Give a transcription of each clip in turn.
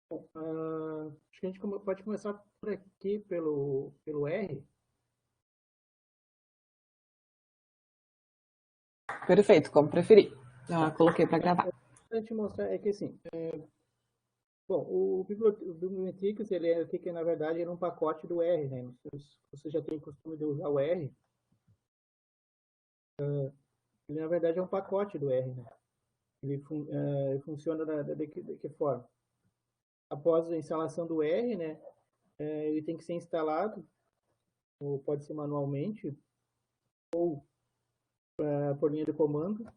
Bom, acho que a gente pode começar por aqui, pelo R. Perfeito, como preferir. Já coloquei para gravar. Para te mostrar, é que assim, bom, o Bibliometrics, ele é o que na verdade ele é um pacote do R, né? Não sei se você já tem o costume de usar o R, ele na verdade é um pacote do R, né? Ele funciona de que forma? Após a instalação do R, né, ele tem que ser instalado, ou pode ser manualmente, por linha de comando.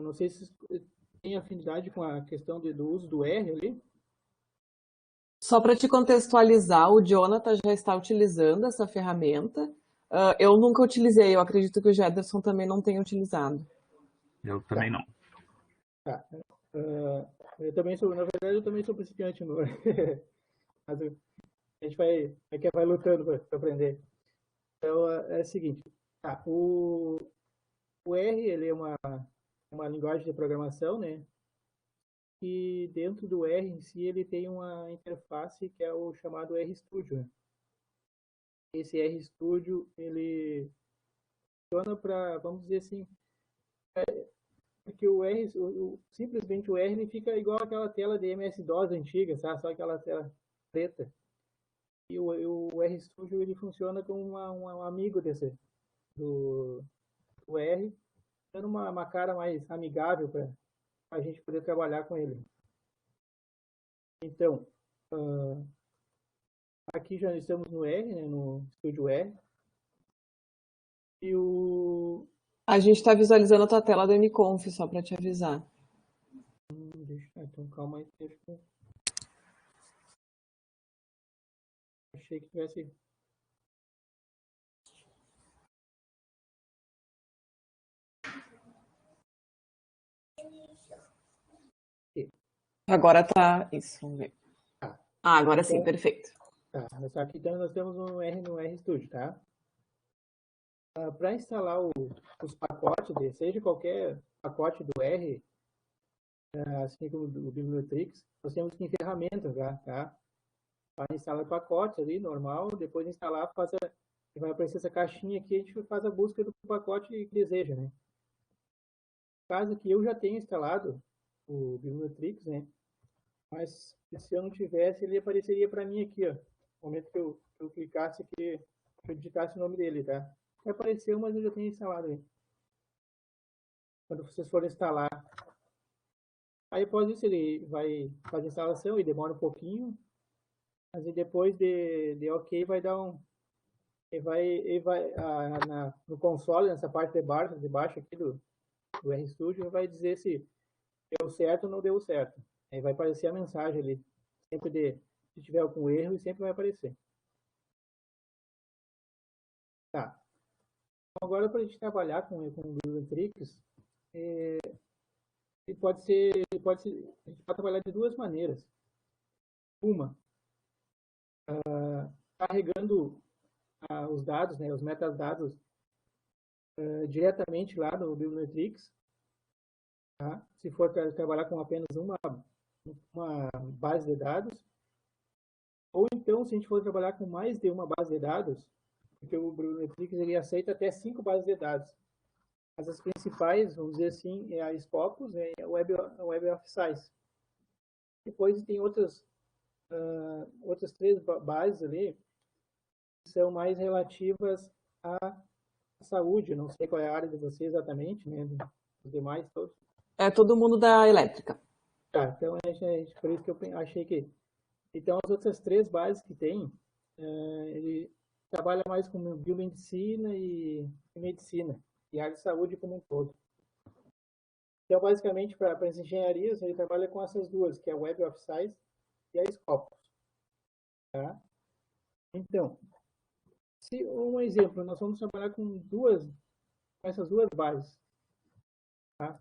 Não sei se tem afinidade com a questão do uso do R ali. Só para te contextualizar, o Jonathan já está utilizando essa ferramenta. Eu nunca utilizei, eu acredito que o Jederson também não tenha utilizado. Eu Tá. também não. Tá. Eu também sou, na verdade, eu também sou principiante no mas a gente vai lutando para aprender. Então, é o seguinte, tá, o R, ele é uma linguagem de programação, né? E dentro do R em si, ele tem uma interface que é o chamado RStudio, né? Esse RStudio, ele funciona para, vamos dizer assim, porque simplesmente o R ele fica igual aquela tela de MS-DOS antiga, sabe? Só aquela tela preta. E o RStudio ele funciona como um amigo do, do R, dando uma cara mais amigável para a gente poder trabalhar com ele. Então, aqui já estamos no R, né, no Studio R. E A gente está visualizando a tua tela do NConf, só para te avisar. Então, calma aí. Achei que tivesse... Agora tá. Isso, vamos ver. Tá. Agora sim, Então, perfeito. tá. Aqui então nós temos um R no RStudio, tá? Para instalar os pacotes, seja qualquer pacote do R, assim como o Bibliometrics, nós temos que ir em ferramentas já, tá? Para instalar pacotes ali, normal, depois de instalar, vai aparecer essa caixinha aqui, a gente faz a busca do pacote que deseja, né? No caso aqui, eu já tenho instalado o Bibliometrics, né? Mas se eu não tivesse, ele apareceria para mim aqui, ó. No momento que eu clicasse aqui, que eu digitasse o nome dele, tá? Apareceu, mas eu já tenho instalado ele. Quando vocês forem instalar, aí após isso ele vai fazer a instalação e demora um pouquinho, mas depois de ok vai dar um, no console, nessa parte de baixo aqui do RStudio, vai dizer se deu certo ou não deu certo. Aí vai aparecer a mensagem ali, se tiver algum erro, sempre vai aparecer. Tá. Agora, para a gente trabalhar com o Bibliometrics, a gente pode trabalhar de duas maneiras. Uma, carregando os dados, né, os metadados, diretamente lá no Bibliometrics, tá? Se for trabalhar com apenas uma base de dados, ou então, se a gente for trabalhar com mais de uma base de dados, porque o Bibliometrics ele aceita até 5 bases de dados. Mas as principais, vamos dizer assim, é a Scopus, né, e a Web of Science. Depois tem outras 3 bases ali, que são mais relativas à saúde. Não sei qual é a área de você exatamente, né? Os demais todos. É todo mundo da elétrica. Tá, então por isso que eu achei que... Então, as outras 3 bases que tem, ele trabalha mais com biomedicina e medicina, e área de saúde como um todo. Então, basicamente, para as engenharias, ele trabalha com essas duas, que é a Web of Science e a Scopus. Tá? Então, se um exemplo, nós vamos trabalhar com essas duas bases. Tá?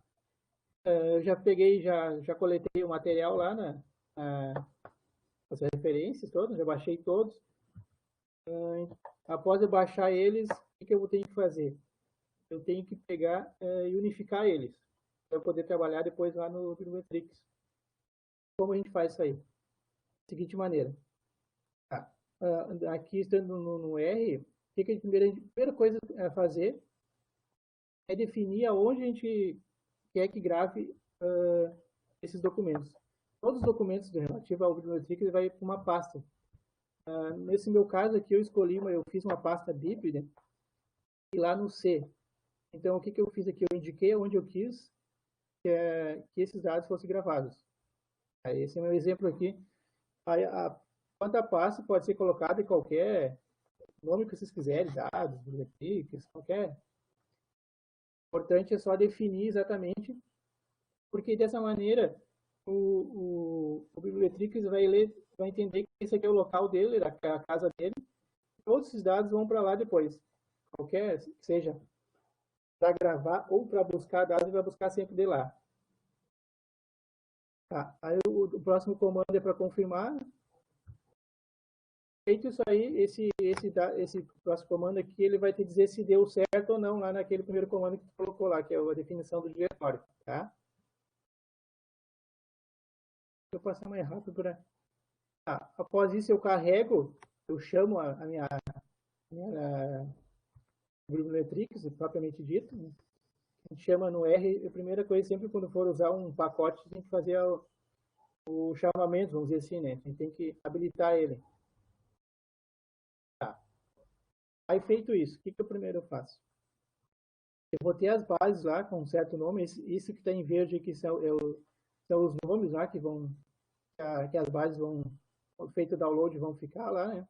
Eu já coletei o material lá as referências todas, já baixei todos. Após eu baixar eles, o que eu tenho que fazer? Eu tenho que pegar e unificar eles, para poder trabalhar depois lá no Bibliometrics. como a gente faz isso aí? Da seguinte maneira. Tá. Aqui, estando no R, o que a primeira coisa a fazer é definir aonde a gente quer que grave esses documentos. Todos os documentos relativos ao biblioteca vai para uma pasta. Nesse meu caso aqui, eu fiz uma pasta BIP, né? E lá no C. Então, o que eu fiz aqui? Eu indiquei onde eu quis que esses dados fossem gravados. Esse é o meu exemplo aqui. Quanto à pasta, pode ser colocada em qualquer nome que vocês quiserem, dados, bibliotecas, qualquer. O importante é só definir exatamente, porque dessa maneira o Bibliometrics vai entender que esse aqui é o local dele, a casa dele. Todos esses dados vão para lá depois. Qualquer, seja para gravar ou para buscar dados, ele vai buscar sempre de lá. Tá. Aí o próximo comando é para confirmar. Feito isso aí, esse próximo comando aqui, ele vai te dizer se deu certo ou não lá naquele primeiro comando que tu colocou lá, que é a definição do diretório, tá? Deixa eu passar mais rápido para... Tá. Após isso, eu chamo a minha bibliometrics, propriamente dito, né? A gente chama no R, a primeira coisa, sempre quando for usar um pacote, a gente tem que fazer o chamamento, vamos dizer assim, né? A gente tem que habilitar ele. Tá. Aí, feito isso, o que eu primeiro faço? Eu vou ter as bases lá com um certo nome. Isso que está em verde aqui são os nomes lá que as bases vão, feito o download, vão ficar lá, né?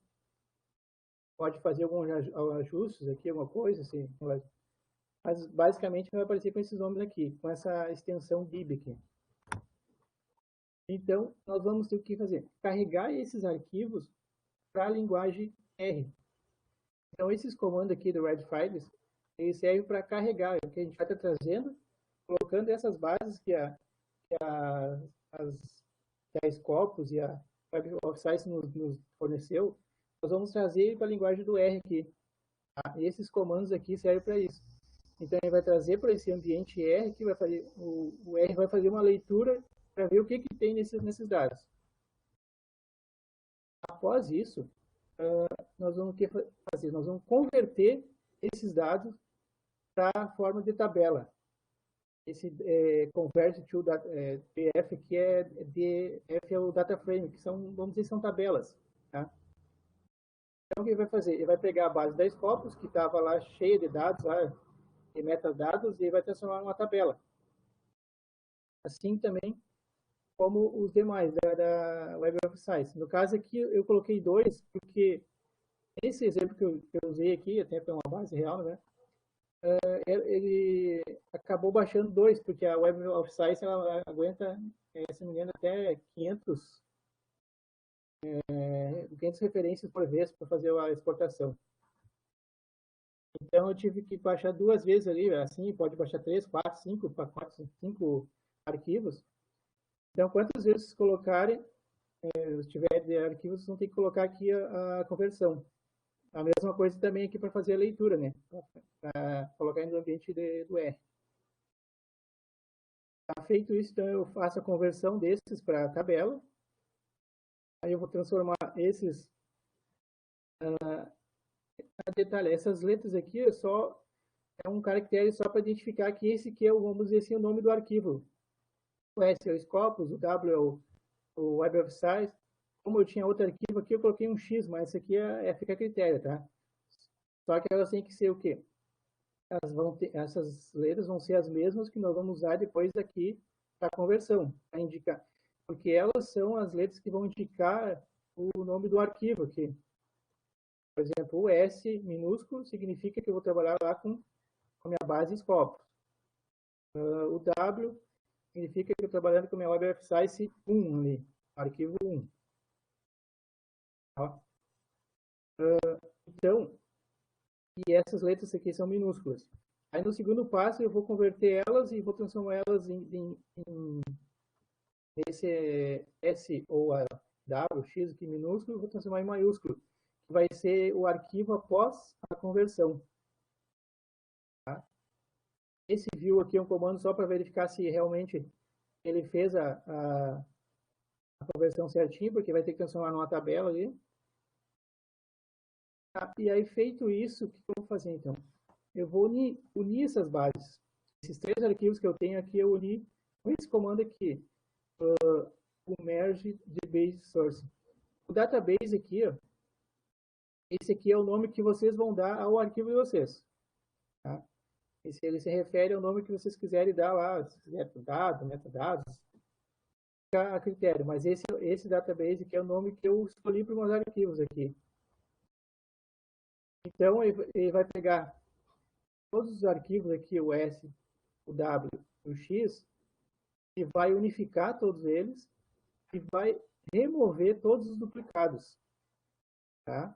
Pode fazer alguns ajustes aqui, alguma coisa, assim. Mas basicamente vai aparecer com esses nomes aqui, com essa extensão DIB aqui. Então, nós vamos ter o que fazer? Carregar esses arquivos para a linguagem R. Então, esses comandos aqui do Red Files, eles servem para carregar, o que a gente vai estar trazendo, colocando essas bases que a Scopus e a Web of Science nos forneceu, nós vamos trazer para a linguagem do R aqui. Tá? E esses comandos aqui servem para isso. Então, ele vai trazer para esse ambiente R, que vai fazer, o R vai fazer uma leitura para ver o que tem nesses dados. Após isso, nós vamos fazer? Nós vamos converter esses dados para a forma de tabela. Esse convert to DF aqui DF é o data frame, que são, vamos dizer, são tabelas. Tá? Então, o que ele vai fazer? Ele vai pegar a base da Scopus, que estava lá cheia de dados, lá, de metadados, e vai transformar numa tabela. Assim também como os demais da Web of Science. No caso aqui, eu coloquei dois, porque esse exemplo que eu usei aqui, até para uma base real, né? Ele acabou baixando dois, porque a Web of Science ela aguenta, se não me engano, até 500 referências por vez para fazer a exportação. Então eu tive que baixar duas vezes ali, assim, pode baixar 3, 4, 5 pacotes, 5 arquivos. Então, quantas vezes vocês colocarem, se tiver de arquivos, vocês vão ter que colocar aqui a conversão. A mesma coisa também aqui para fazer a leitura, né? Para colocar no ambiente do R. Tá feito isso, então eu faço a conversão desses para a tabela. Aí eu vou transformar esses... detalhe, essas letras aqui é um caractere só para identificar que esse aqui é, vamos dizer assim, o nome do arquivo. O S é o Scopus, o W é o Web of Science. Como eu tinha outro arquivo aqui, eu coloquei um X, mas esse aqui fica a critério, tá? Só que elas têm que ser o quê? Essas letras vão ser as mesmas que nós vamos usar depois aqui para a conversão, para indicar. Porque elas são as letras que vão indicar o nome do arquivo aqui. Por exemplo, o S minúsculo significa que eu vou trabalhar lá com a minha base Scopus. O W significa que eu estou trabalhando com a minha Web of Science 1 ali, arquivo 1. Tá? Então, e essas letras aqui são minúsculas. Aí no segundo passo eu vou converter elas e vou transformar elas em esse S ou a W, X aqui minúsculo, vou transformar em maiúsculo, que vai ser o arquivo após a conversão. Tá? Esse view aqui é um comando só para verificar se realmente ele fez a conversão certinho, porque vai ter que transformar numa tabela ali. E aí, feito isso, o que eu vou fazer então? Eu vou unir essas bases. Esses 3 arquivos que eu tenho aqui, eu uni com esse comando aqui, o merge dbase source. O database aqui, ó, esse aqui é o nome que vocês vão dar ao arquivo de vocês. Tá? Ele se refere ao nome que vocês quiserem dar lá, se quiser dado, metadados, fica a critério. Mas esse database aqui é o nome que eu escolhi para os meus arquivos aqui. Então, ele vai pegar todos os arquivos aqui, o S, o W e o X, e vai unificar todos eles e vai remover todos os duplicados. Tá?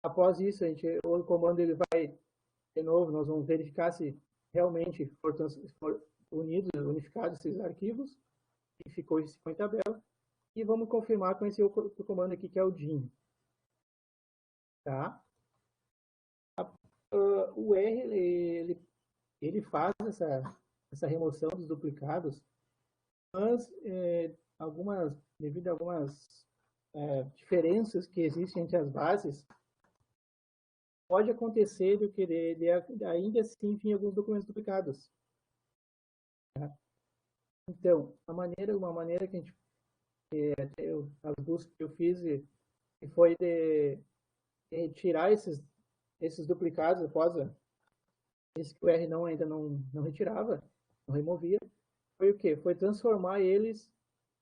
Após isso, o comando ele vai, de novo, nós vamos verificar se realmente for unificados esses arquivos, e ficou em tabela, e vamos confirmar com esse outro comando aqui, que é o DIN. Tá? O R, ele faz essa remoção dos duplicados, mas devido a algumas diferenças que existem entre as bases, pode acontecer de ainda assim vir alguns documentos duplicados. Tá? Então, uma maneira que a gente, as buscas que eu fiz, foi de retirar esses duplicados após esse que o R ainda não retirava, não removia, foi o quê? Foi transformar eles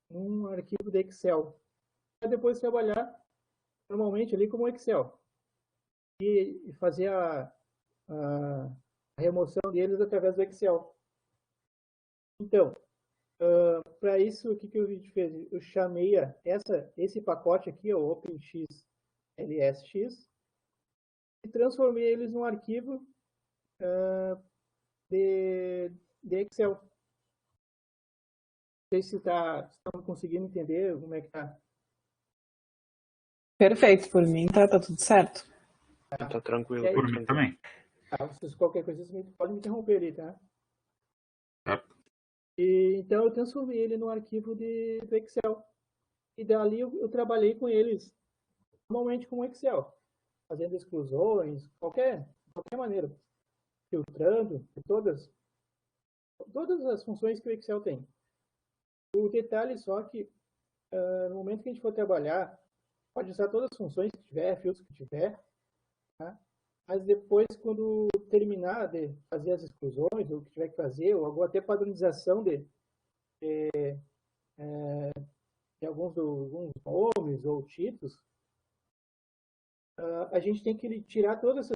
num arquivo de Excel. Para depois trabalhar normalmente ali como Excel. E fazer a remoção deles através do Excel. Então, para isso, o que a gente fez? Eu chamei esse pacote aqui, o OpenXLSX, e transformei eles num arquivo de Excel. Não sei se estão conseguindo entender como é que está. Perfeito, por mim tá tudo certo. Tá tranquilo. Por mim também. Se qualquer coisa, você pode me interromper ali, tá? Tá. Então, eu transformei ele no arquivo do Excel. E dali eu trabalhei com eles normalmente com o Excel, fazendo exclusões, qualquer maneira, filtrando, todas as funções que o Excel tem. O detalhe só que no momento que a gente for trabalhar, pode usar todas as funções que tiver, filtros que tiver, tá? Mas depois, quando terminar de fazer as exclusões, ou o que tiver que fazer, ou até padronização de alguns nomes ou títulos, a gente tem que tirar todos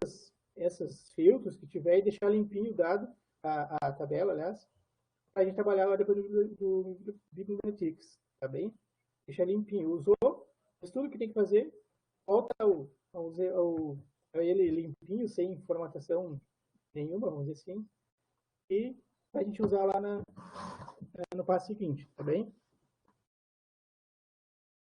esses filtros que tiver e deixar limpinho o dado, a tabela, aliás, para a gente trabalhar lá depois do Bibliometrics, tá bem? Deixar limpinho. Usou, faz tudo que tem que fazer, volta ele limpinho, sem formatação nenhuma, vamos dizer assim, e a gente usar lá no passo seguinte, tá bem?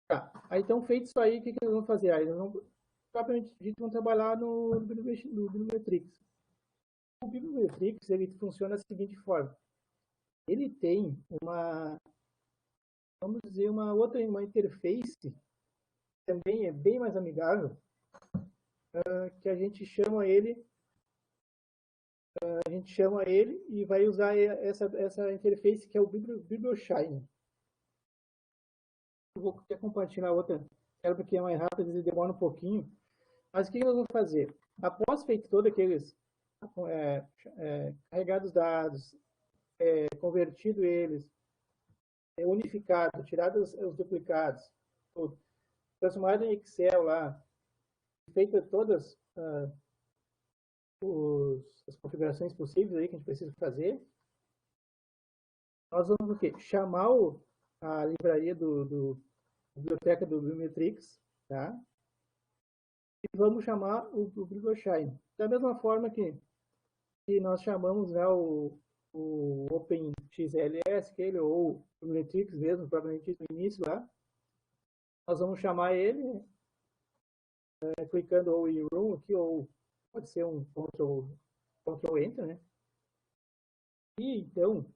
Tá. Aí, então, feito isso aí, o que nós vamos fazer? Aí nós vamos, propriamente dito, vamos trabalhar no Bibliometrics. O Bibliometrics, ele funciona da seguinte forma. Ele tem vamos dizer, uma interface, também é bem mais amigável, que a gente chama ele e vai usar essa interface que é o BiblioShine. Eu vou até compartilhar outra tela porque é mais rápido e demora um pouquinho. Mas o que nós vamos fazer? Após feito todos aqueles carregados dados, convertido eles, unificado, tirado os duplicados, transformado em Excel lá, feito todas as configurações possíveis aí que a gente precisa fazer, nós vamos o quê? Chamar a livraria biblioteca do Bibliometrics, tá? E vamos chamar o BiblioShine. Da mesma forma que nós chamamos, né, o OpenXLS, ou o Bibliometrics mesmo, propriamente no início lá, nós vamos chamar ele clicando ou em Room aqui, ou pode ser um Ctrl Enter, né? E então,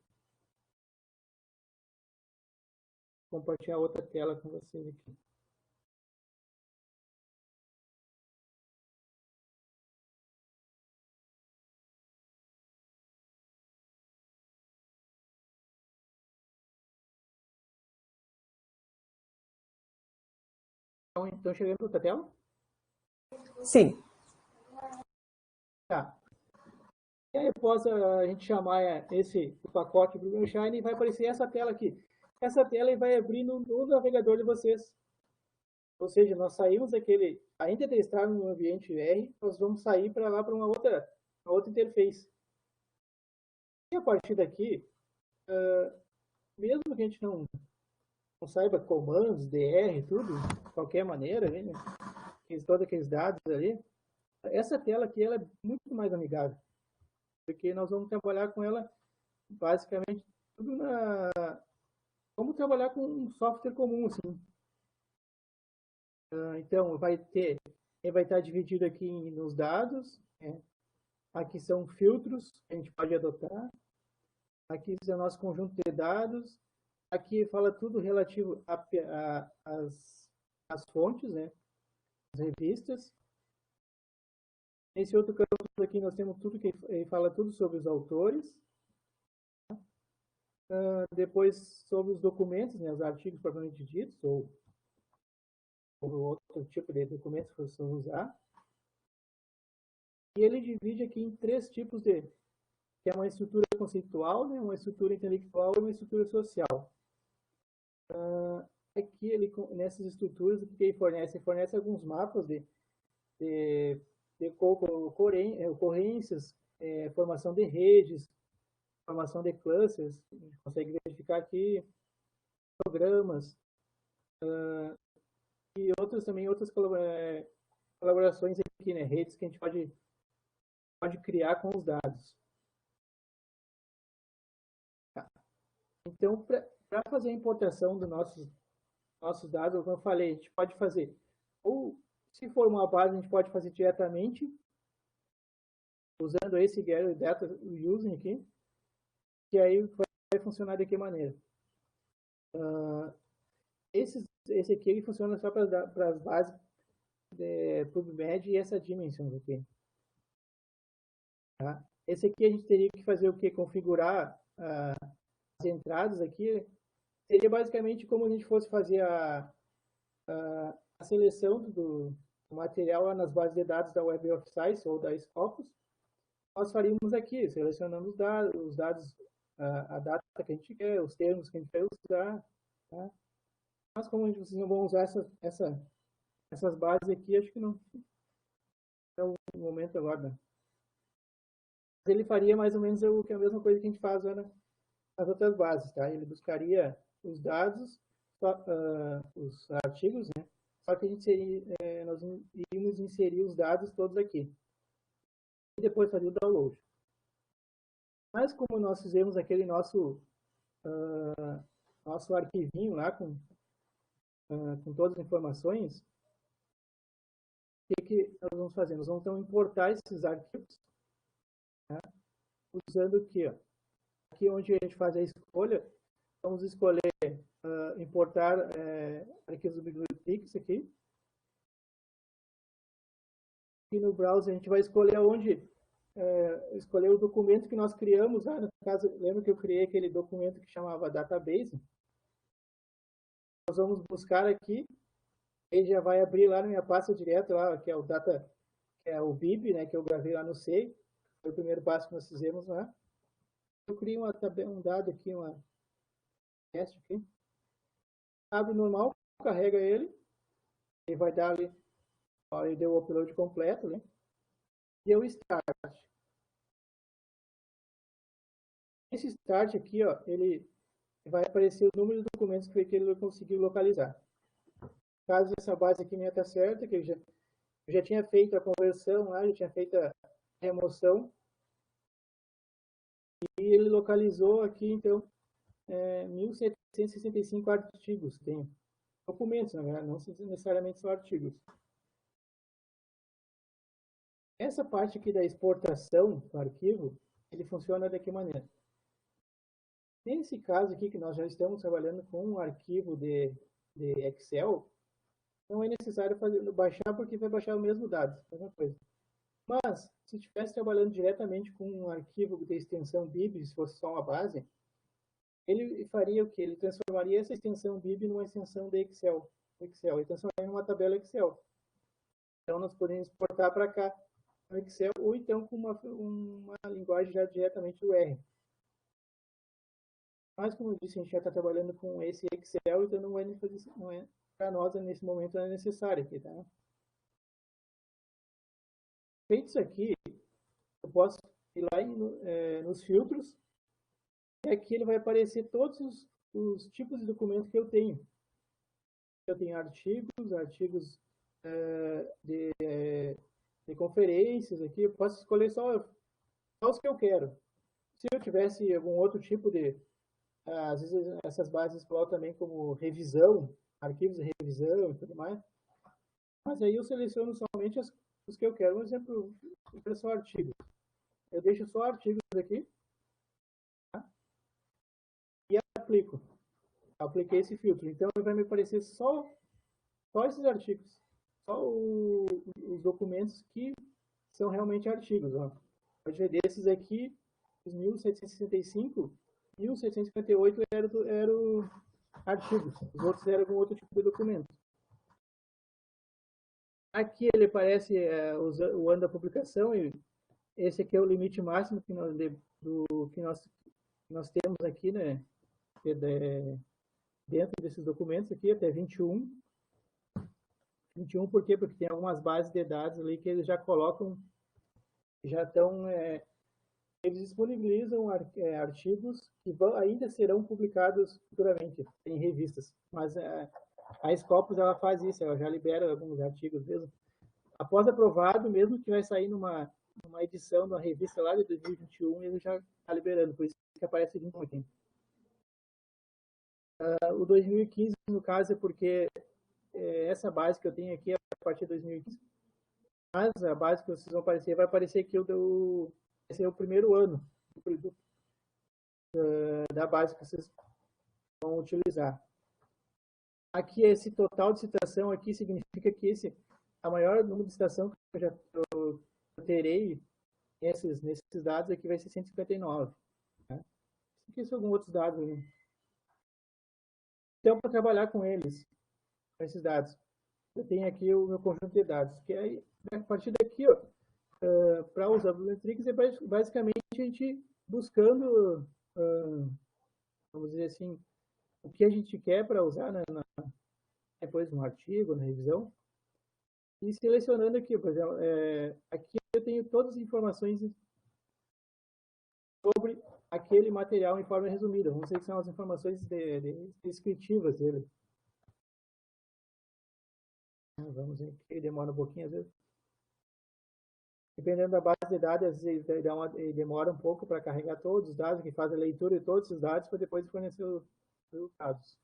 compartilhar outra tela com vocês aqui. Então chegando para outra tela? Sim. Tá. E aí após a gente chamar o pacote Blue Shine, vai aparecer essa tela aqui. Essa tela vai abrir no navegador de vocês. Ou seja, nós saímos daquele, ainda de estar no ambiente R, nós vamos sair para lá para uma outra interface. E a partir daqui, mesmo que a gente não saiba comandos, DR, tudo, de qualquer maneira, né, todos aqueles dados ali, essa tela aqui ela é muito mais amigável, porque nós vamos trabalhar com ela basicamente tudo vamos trabalhar com um software comum, assim. Então, ele vai estar dividido aqui nos dados, né? Aqui são filtros que a gente pode adotar, aqui é o nosso conjunto de dados, aqui fala tudo relativo às fontes, né? As revistas. Nesse outro campo aqui nós temos tudo que ele fala tudo sobre os autores. Depois sobre os documentos, né? Os artigos propriamente ditos, ou outro tipo de documentos que você usar. E ele divide aqui em 3 tipos que é uma estrutura conceitual, né? Uma estrutura intelectual e uma estrutura social. Aqui, nessas estruturas, o que ele fornece? Ele fornece alguns mapas de ocorrências, formação de redes, formação de clusters, a gente consegue verificar aqui programas, e outras colaborações aqui, né? Redes que a gente pode criar com os dados. Tá. Então, para fazer a importação dos nossos dados, como eu falei, a gente pode fazer, ou se for uma base, a gente pode fazer diretamente, usando esse Get Data Using aqui, que aí vai funcionar de que maneira? Esse aqui ele funciona só para as bases de PubMed e essa Dimensions aqui. Tá? Esse aqui a gente teria que fazer o que? Configurar as entradas aqui. Seria basicamente como a gente fosse fazer a seleção do material lá nas bases de dados da Web of Science ou da Scopus. Nós faríamos aqui, selecionando os dados, a data que a gente quer, os termos que a gente quer usar. Tá? Mas como vocês não vão usar essas bases aqui, acho que não é o momento agora. Né? Mas ele faria mais ou menos a mesma coisa que a gente faz nas outras bases. Tá? Ele buscaria os dados, os artigos, né? Só que nós iríamos inserir os dados todos aqui. E depois fazer o download. Mas como nós fizemos aquele nosso arquivinho lá com todas as informações, o que nós vamos fazer? Nós vamos então importar esses arquivos, né, usando aqui, ó. Aqui onde a gente faz a escolha, vamos escolher importar arquivos do Bibliotix aqui. E no browser a gente vai escolher escolher o documento que nós criamos. No caso, lembra que eu criei aquele documento que chamava database? Nós vamos buscar aqui, ele já vai abrir lá na minha pasta direto, lá, que é o bib, né, que eu gravei lá no C, foi o primeiro passo que nós fizemos lá. Eu criei um dado aqui, teste aqui. Abre normal, carrega ele vai dar ali, ó, ele deu o upload completo, né? E o start. Esse start aqui, ó, ele vai aparecer o número de documentos que ele conseguiu localizar. Caso essa base aqui não está certa, que eu já tinha feito a conversão lá, já tinha feito a remoção, e ele localizou aqui, então, 1.765 artigos. Tem documentos, na verdade, não necessariamente são artigos. Essa parte aqui da exportação do arquivo, ele funciona de que maneira? Nesse caso aqui, que nós já estamos trabalhando com um arquivo de Excel, não é necessário baixar, porque vai baixar o mesmo dado, a mesma coisa. Mas, se estivesse trabalhando diretamente com um arquivo de extensão BIB, se fosse só uma base, ele faria o quê? Ele transformaria essa extensão BIB numa extensão de Excel. Ele transformaria em uma tabela Excel. Então, nós podemos exportar para cá no Excel, ou então com uma linguagem já diretamente do R. Mas, como eu disse, a gente já está trabalhando com esse Excel, então não é para nós, nesse momento, não é necessário aqui, tá? Feito isso aqui, eu posso ir lá nos filtros, e aqui ele vai aparecer todos os tipos de documentos que eu tenho. Eu tenho artigos de conferências aqui, eu posso escolher só os que eu quero. Se eu tivesse algum outro tipo às vezes essas bases colocam também como revisão, arquivos de revisão e tudo mais, mas aí eu seleciono somente os que eu quero. Um exemplo, eu quero só artigos. Eu deixo só artigos aqui, tá? E aplico. Apliquei esse filtro. Então, vai me aparecer só esses artigos. Só os documentos que são realmente artigos. Ó. Pode ver desses aqui, os 1765, 1758 eram artigos. Os outros eram algum outro tipo de documento. Aqui ele aparece o ano da publicação, e esse aqui é o limite máximo que nós temos aqui, né? Dentro desses documentos aqui, até 21. 21 por quê? Porque tem algumas bases de dados ali que eles já colocam, já estão, eles disponibilizam artigos que ainda serão publicados futuramente em revistas. Mas a Scopus, ela faz isso, ela já libera alguns artigos mesmo. Após aprovado, mesmo que vai sair numa edição de uma revista lá de 2021, ele já está liberando, por isso que aparece 21 aqui. O 2015, no caso, é porque essa base que eu tenho aqui é a partir de 2015, mas a base que vocês vão aparecer, vai aparecer que vai ser o primeiro ano da base que vocês vão utilizar. Aqui, esse total de citação aqui significa que a maior número de citação que eu terei nesses dados aqui vai ser 159. Né? Aqui são alguns outros dados. Né? Então, para trabalhar com eles, com esses dados, eu tenho aqui o meu conjunto de dados, que aí, a partir daqui, para usar o Metrix, é basicamente a gente buscando, vamos dizer assim, o que a gente quer para usar depois no artigo, na revisão, e selecionando aqui, por exemplo, aqui eu tenho todas as informações sobre aquele material em forma resumida. Vamos dizer que são as informações descritivas dele. Vamos ver que demora um pouquinho, às vezes. Dependendo da base de dados, às vezes ele demora um pouco para carregar todos os dados, que faz a leitura de todos os dados para depois fornecer os resultados.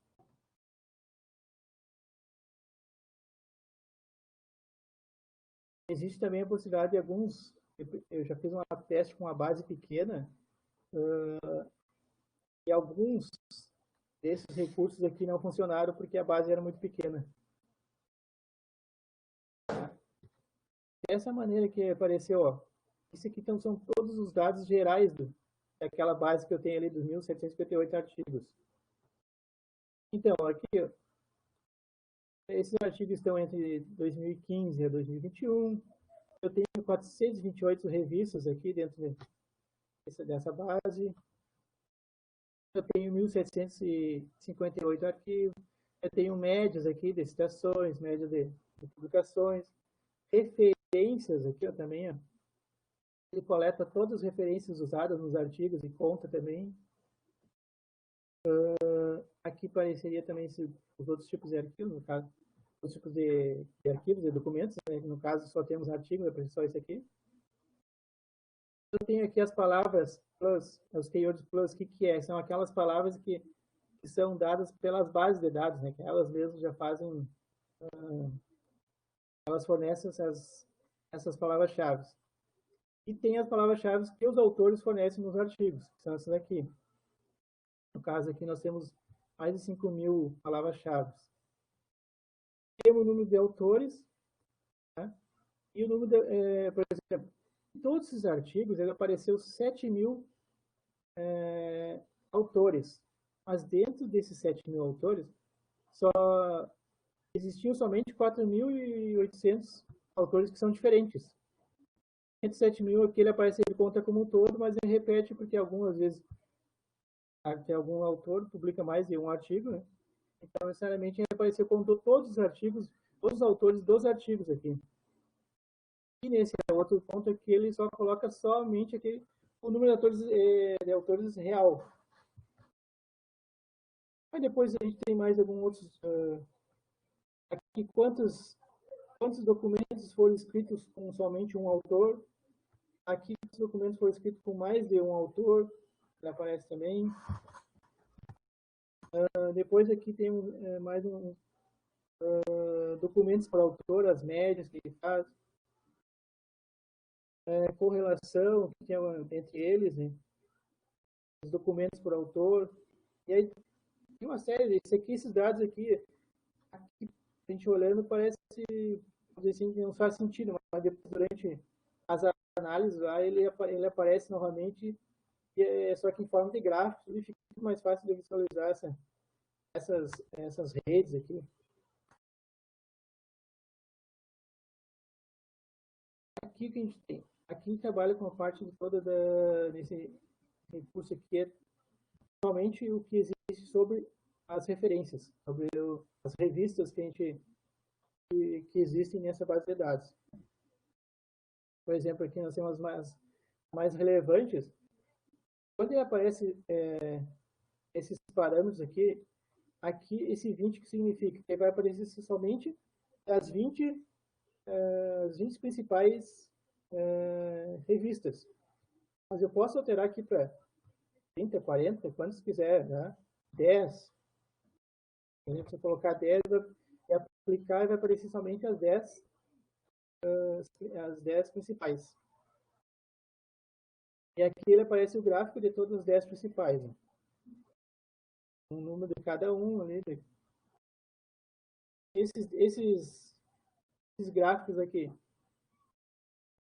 Existe também a possibilidade de alguns, eu já fiz um teste com uma base pequena, e alguns desses recursos aqui não funcionaram porque a base era muito pequena. Dessa maneira que apareceu, ó, isso aqui então são todos os dados gerais daquela base que eu tenho ali dos 1758 artigos. Então, aqui, ó, esses artigos estão entre 2015 a 2021. Eu tenho 428 revistas aqui dentro dessa base. Eu tenho 1758 arquivos. Eu tenho médias aqui de citações, médias de publicações, referências aqui, ó, também. Ó. Ele coleta todas as referências usadas nos artigos e conta também. Aqui apareceria também os outros tipos de arquivos, no caso, os tipos de arquivos e documentos. Né? No caso, só temos artigos, é só isso aqui. Eu tenho aqui as palavras plus, os keywords plus, o que é? São aquelas palavras que são dadas pelas bases de dados, né? Que elas mesmas já fazem, elas fornecem essas palavras-chave. E tem as palavras-chave que os autores fornecem nos artigos, que são essas aqui. No caso aqui, nós temos mais de 5.000 palavras-chave. Temos o número de autores, né? E o número de, por exemplo, em todos esses artigos, ele apareceu 7.000 autores. Mas dentro desses 7.000 autores, só existiam somente 4.800 autores que são diferentes. Entre 7.000 aqui ele aparece, ele conta como um todo, mas ele repete porque algumas vezes algum autor publica mais de um artigo, né? Então, necessariamente, ele apareceu com todos os artigos, todos os autores dos artigos aqui. E nesse outro ponto aqui, ele só coloca somente aqui o número de autores real. Aí depois a gente tem mais alguns outros... aqui, quantos documentos foram escritos com somente um autor. Aqui, os documentos foram escritos com mais de um autor. Ele aparece também. Depois aqui tem mais documentos para autor, as médias que ele faz. Correlação que tem entre eles, né? Os documentos por autor. E aí tem uma série, esses dados aqui, a gente olhando parece, assim, não faz sentido, mas depois, durante as análises lá, ele aparece novamente, só que em forma de gráfico, e fica muito mais fácil de visualizar essas redes aqui. Aqui que a gente tem, aqui trabalha com a parte toda desse recurso aqui, é somente o que existe sobre as referências, sobre as revistas que existem nessa base de dados. Por exemplo, aqui nós temos as mais relevantes. Quando aparece esses parâmetros aqui esse 20 que significa que vai aparecer somente as 20 principais revistas. Mas eu posso alterar aqui para 30, 40, quantos quiser, né? 10. Se eu colocar 10, e aplicar, e vai aparecer somente as 10 principais. E aqui ele aparece o gráfico de todas as 10 principais. Né? Um número de cada um ali. Esses gráficos aqui,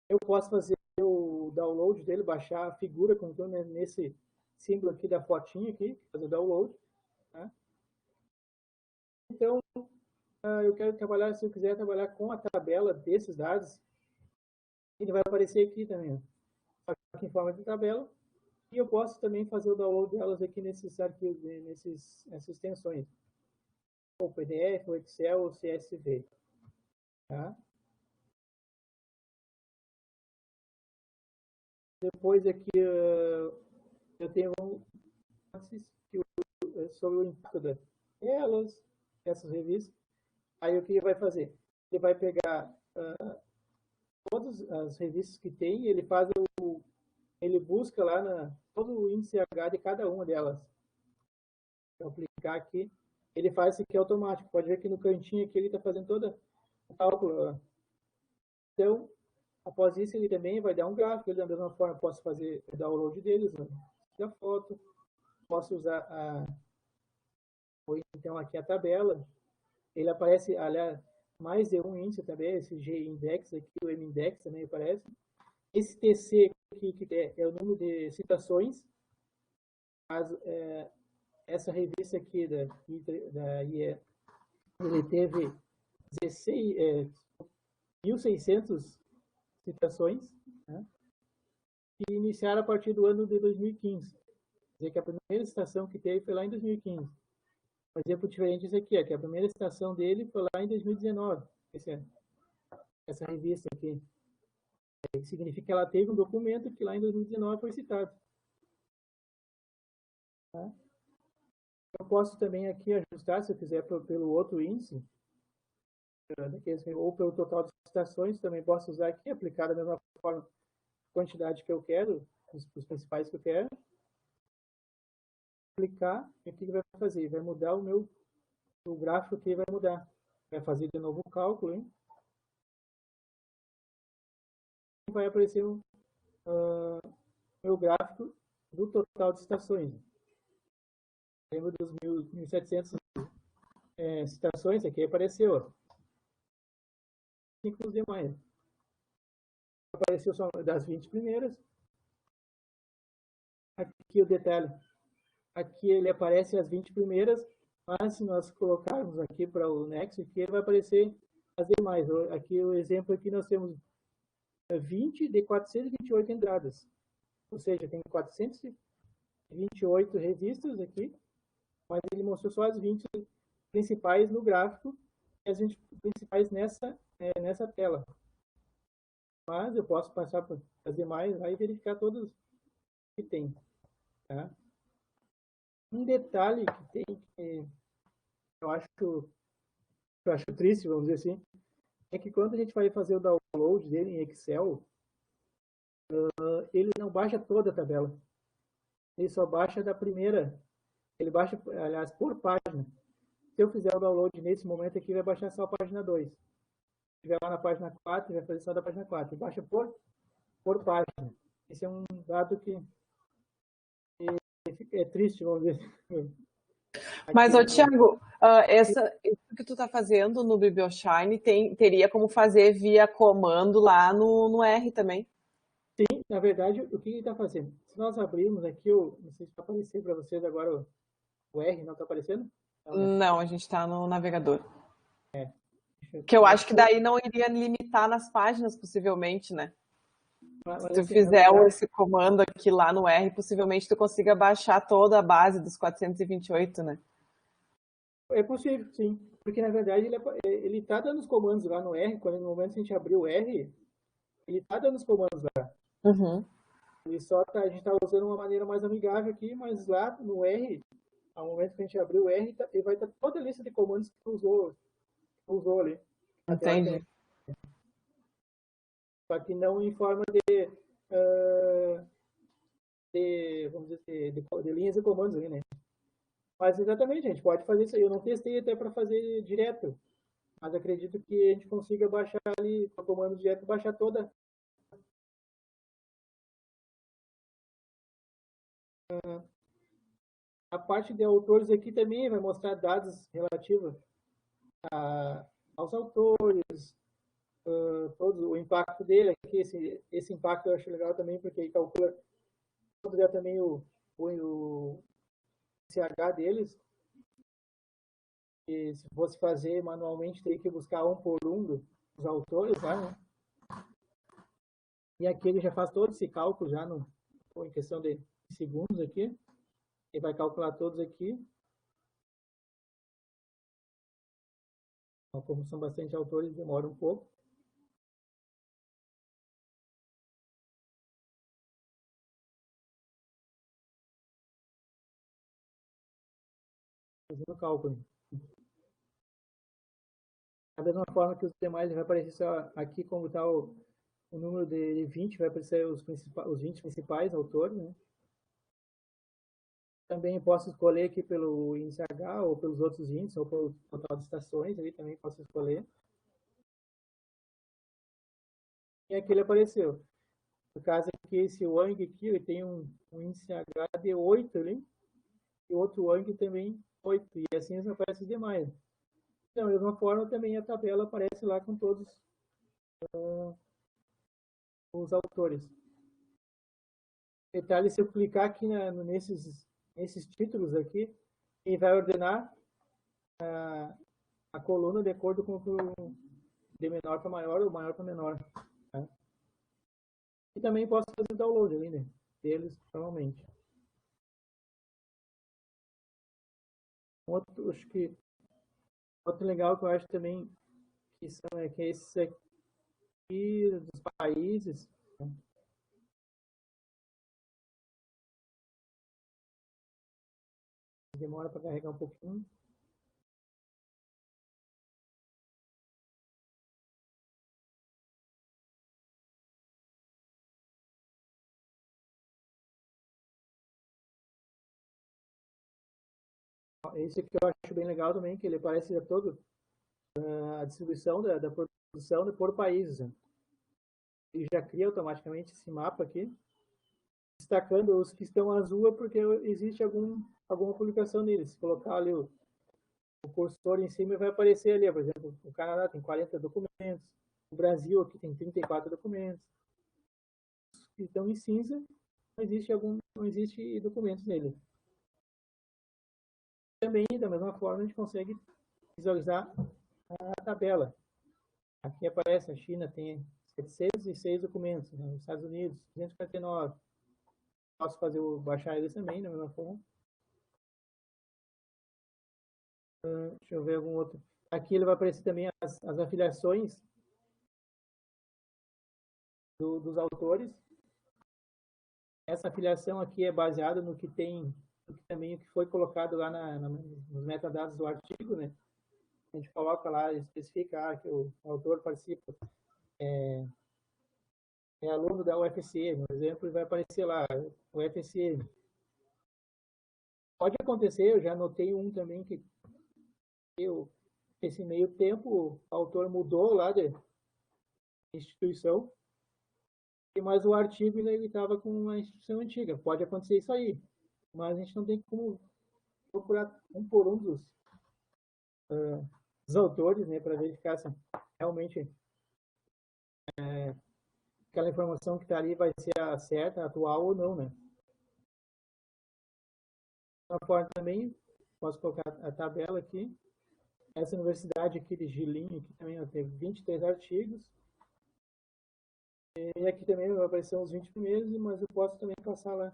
eu posso fazer o download dele, baixar a figura com nesse símbolo aqui da fotinha aqui, fazer o download. Né? Então, eu quero trabalhar, se eu quiser trabalhar com a tabela desses dados, ele vai aparecer aqui também, aqui em forma de tabela, e eu posso também fazer o download delas aqui nesses arquivos, nessas extensões, o PDF, o Excel, o CSV. Tá? Depois aqui eu tenho sobre o impacto delas, essas revistas. Aí o que ele vai fazer? Ele vai pegar todas as revistas que tem, ele busca lá todo o índice H de cada uma delas. Vou aplicar aqui, ele faz isso aqui automático. Pode ver que no cantinho aqui ele está fazendo todo o cálculo. Então, após isso, ele também vai dar um gráfico. Da mesma forma, posso fazer o download deles, né? Da foto. Posso usar então aqui a tabela. Ele aparece, aliás, mais de um índice também, esse G-index aqui, o M-index também aparece. Esse TC aqui, que é o número de citações. Essa revista aqui da IE, ele teve 1.600 citações, né? E iniciaram a partir do ano de 2015. Quer dizer que a primeira citação que teve foi lá em 2015. Um exemplo diferente isso aqui, que a primeira citação dele foi lá em 2019. Essa revista aqui. Significa que ela teve um documento que lá em 2019 foi citado. Tá? Eu posso também aqui ajustar, se eu quiser, pelo outro índice, ou pelo total de citações, também posso usar aqui, aplicar da mesma forma a quantidade que eu quero, os principais que eu quero. Aplicar, e o que vai fazer? Vai mudar o gráfico aqui, vai mudar. Vai fazer de novo o cálculo, hein? Vai aparecer o meu gráfico do total de citações. Lembro dos 1.700 citações aqui, apareceu, ó. 5 demais. Apareceu só das 20 primeiras. Aqui o detalhe. Aqui ele aparece as 20 primeiras, mas se nós colocarmos aqui para o Nexo, aqui ele vai aparecer as demais. Aqui o exemplo aqui nós temos 20 de 428 entradas. Ou seja, tem 428 revistas aqui, mas ele mostrou só as 20 principais no gráfico e as 20 principais nessa tela. Mas eu posso passar para as demais lá e verificar todas que tem. Tá? Um detalhe que tem, que eu acho triste, vamos dizer assim, é que quando a gente vai fazer o download dele em Excel, ele não baixa toda a tabela. Ele só baixa da primeira. Ele baixa, aliás, por página. Se eu fizer o download nesse momento aqui, vai baixar só a página 2. Se estiver lá na página 4, vai fazer só da página 4. Ele baixa por página. Esse é um dado que é triste, vamos dizer assim. Mas, Thiago, isso que tu está fazendo no BiblioShine teria como fazer via comando lá no R também? Sim, na verdade, o que ele está fazendo? Se nós abrirmos aqui, não sei se vai aparecer para vocês agora o R, não está aparecendo? Não, a gente está no navegador. Que eu acho que daí não iria limitar nas páginas, possivelmente, né? Mas, se tu assim, fizer esse comando aqui lá no R, possivelmente tu consiga baixar toda a base dos 428, né? É possível, sim. Porque, na verdade, ele está dando os comandos lá no R, quando no momento que a gente abrir o R, ele está dando os comandos lá. Uhum. Ele a gente está usando uma maneira mais amigável aqui, mas lá no R, ao momento que a gente abrir o R, ele vai estar toda a lista de comandos que tu usou ali. Entendi. Só que não em forma vamos dizer, de linhas e comandos ali, né? Mas exatamente, a gente pode fazer isso aí. Eu não testei até para fazer direto, mas acredito que a gente consiga baixar ali, com o comando direto, baixar toda a parte de autores aqui também vai mostrar dados relativos aos autores, todo o impacto dele aqui. Esse impacto eu acho legal também, porque ele calcula também o CH deles. E se fosse fazer manualmente, teria que buscar um por um dos autores lá, né? E aqui ele já faz todo esse cálculo já em questão de segundos aqui. Ele vai calcular todos aqui. Como são bastante autores, demora um pouco. Fazendo o cálculo. Da mesma forma que os demais, vai aparecer só aqui como está o número de 20, vai aparecer os 20 principais autores, né? Também posso escolher aqui pelo índice H, ou pelos outros índices, ou pelo total de estações, ali também posso escolher. E aqui ele apareceu. No caso aqui, esse Wang aqui, ele tem um índice H de 8 ali, e outro Wang também 8, e assim aparece os demais. Da mesma forma, também a tabela aparece lá com todos os autores. Detalhe, se eu clicar aqui nesses títulos aqui, ele vai ordenar a coluna de acordo com de menor para maior ou maior para menor. Tá? E também posso fazer download ali, né? Deles, normalmente. Outro legal que eu acho também que é esses aqui dos países. Né? Demora para carregar um pouquinho. Esse aqui eu acho bem legal também, que ele aparece já todo a distribuição da produção por países. Né? Ele já cria automaticamente esse mapa aqui, destacando os que estão azul, porque existe alguma publicação nele. Se colocar ali o cursor em cima, vai aparecer ali, por exemplo, o Canadá tem 40 documentos, o Brasil aqui tem 34 documentos. Então, em cinza, não existe documentos nele. Também, da mesma forma, a gente consegue visualizar a tabela. Aqui aparece, a China tem 706 documentos, né? Os Estados Unidos, 249. Posso baixar eles também, da mesma forma. Deixa eu ver algum outro. Aqui ele vai aparecer também as afiliações dos autores. Essa afiliação aqui é baseada no que tem, também o que foi colocado lá nos metadados do artigo, né? A gente coloca lá, especificar que o autor participa, é aluno da UFC, no exemplo, e vai aparecer lá, UFC. Pode acontecer, eu já notei um também que esse meio tempo o autor mudou lá de instituição, mas o artigo ele estava com uma instituição antiga. Pode acontecer isso aí, mas a gente não tem como procurar um por um dos autores, né, para verificar se realmente aquela informação que está ali vai ser a certa, atual ou não, né? De uma forma também, posso colocar a tabela aqui. Essa universidade aqui de Jilin, aqui também tem 23 artigos. E aqui também vai aparecer os 20 primeiros, mas eu posso também passar lá.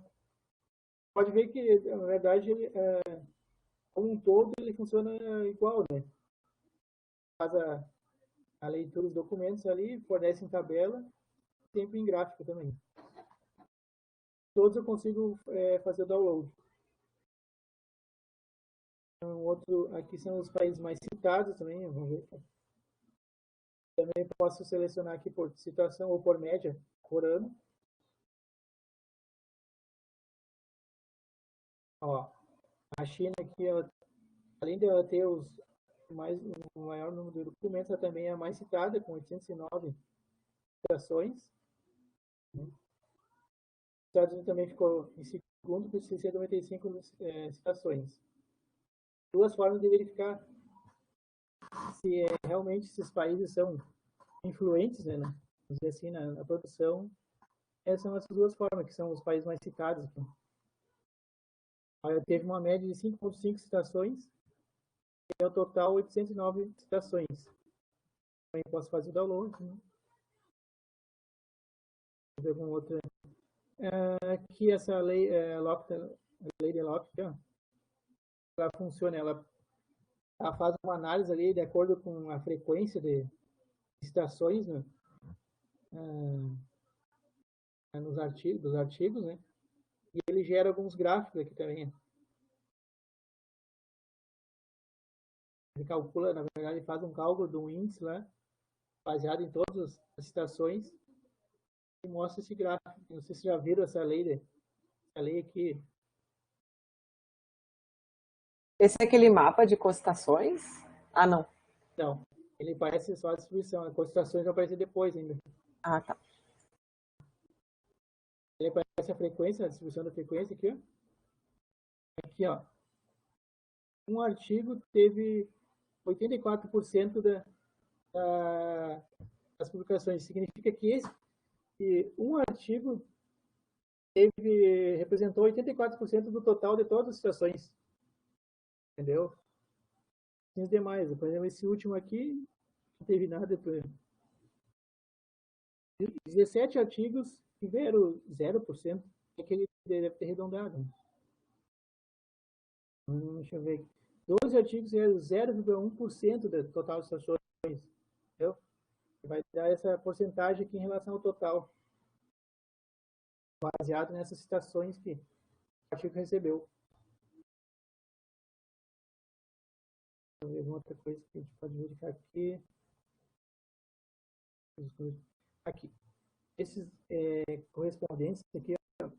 Pode ver que, na verdade, como um todo, ele funciona igual, né? Faz a leitura dos documentos ali, fornece em tabela, sempre em gráfico também. Todos eu consigo fazer o download. Outro, aqui são os países mais citados também, vamos ver. Também posso selecionar aqui por citação ou por média, por ano. Ó, a China aqui, além de ela ter o maior número de documentos, ela também é a mais citada, com 809 citações. Os Estados Unidos também ficou em segundo, com 695 citações. Duas formas de verificar se realmente esses países são influentes, né, vamos dizer assim, na produção. Essas são as duas formas, que são os países mais citados aqui. Aí teve uma média de 5,5 citações, e ao total 809 citações. Também posso fazer o download, né? Vou ver alguma outra. Aqui essa lei, lei de Locke, ela funciona, ela faz uma análise ali de acordo com a frequência de citações, né? Dos artigos, né? E ele gera alguns gráficos aqui também. Ele calcula, na verdade, ele faz um cálculo de um índice lá, baseado em todas as citações, e mostra esse gráfico. Não sei se já viram essa lei aqui. Esse é aquele mapa de concentrações? Ah, não. Não, ele parece só a distribuição. As concentrações vão aparecer depois ainda. Ah, tá. Ele aparece a frequência, a distribuição da frequência aqui, ó. Aqui, ó. Um artigo teve 84% das publicações. Significa que um artigo representou 84% do total de todas as citações. Entendeu? E os demais. Por exemplo, esse último aqui não teve nada. 17 artigos tiveram 0%. É que ele deve ter arredondado. Deixa eu ver aqui. 12 artigos tiveram 0,1% do total de citações. Entendeu? Vai dar essa porcentagem aqui em relação ao total, baseado nessas citações que o artigo recebeu. Deixa eu ver alguma outra coisa que a gente pode verificar aqui. Aqui. Esses correspondentes aqui, ó,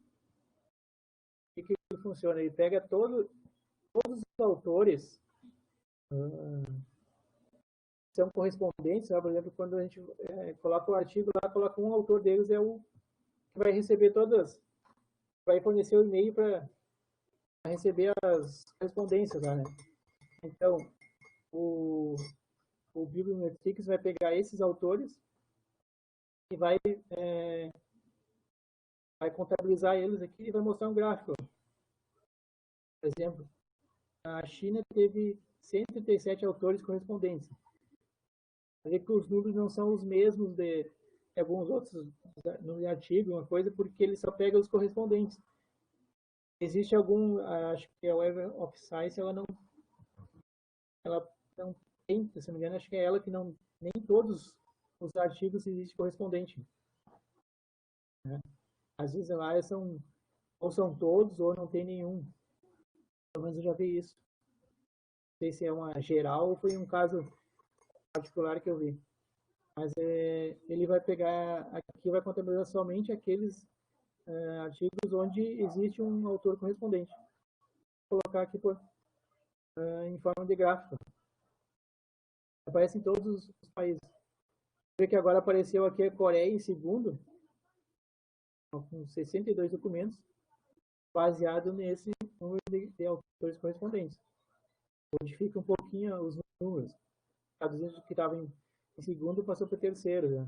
que funciona? Ele pega todos os autores são correspondentes, por exemplo, quando a gente coloca o artigo lá, coloca um autor deles, é o que vai receber todas, vai fornecer o e-mail para a receber as correspondências lá, né? Então, o Bibliometrics vai pegar esses autores e vai contabilizar eles aqui e vai mostrar um gráfico. Por exemplo, a China teve 137 autores correspondentes. Ver que os números não são os mesmos de alguns outros no artigo, uma coisa, porque ele só pega os correspondentes. Existe algum, acho que a Web of Science, ela não tem, se não me engano, acho que é ela que não, nem todos os artigos existe correspondente. Né? Às vezes lá ou são todos ou não tem nenhum. Pelo menos eu já vi isso. Não sei se é uma geral ou foi um caso particular que eu vi. Mas ele vai pegar, aqui vai contabilizar somente aqueles artigos onde existe um autor correspondente. Vou colocar aqui em forma de gráfico. Aparece em todos os países. Vê que agora apareceu aqui a Coreia em segundo, com 62 documentos, baseado nesse número de autores correspondentes. Modifica um pouquinho os números. Estados Unidos, que estava em segundo, passou para terceiro. Já. A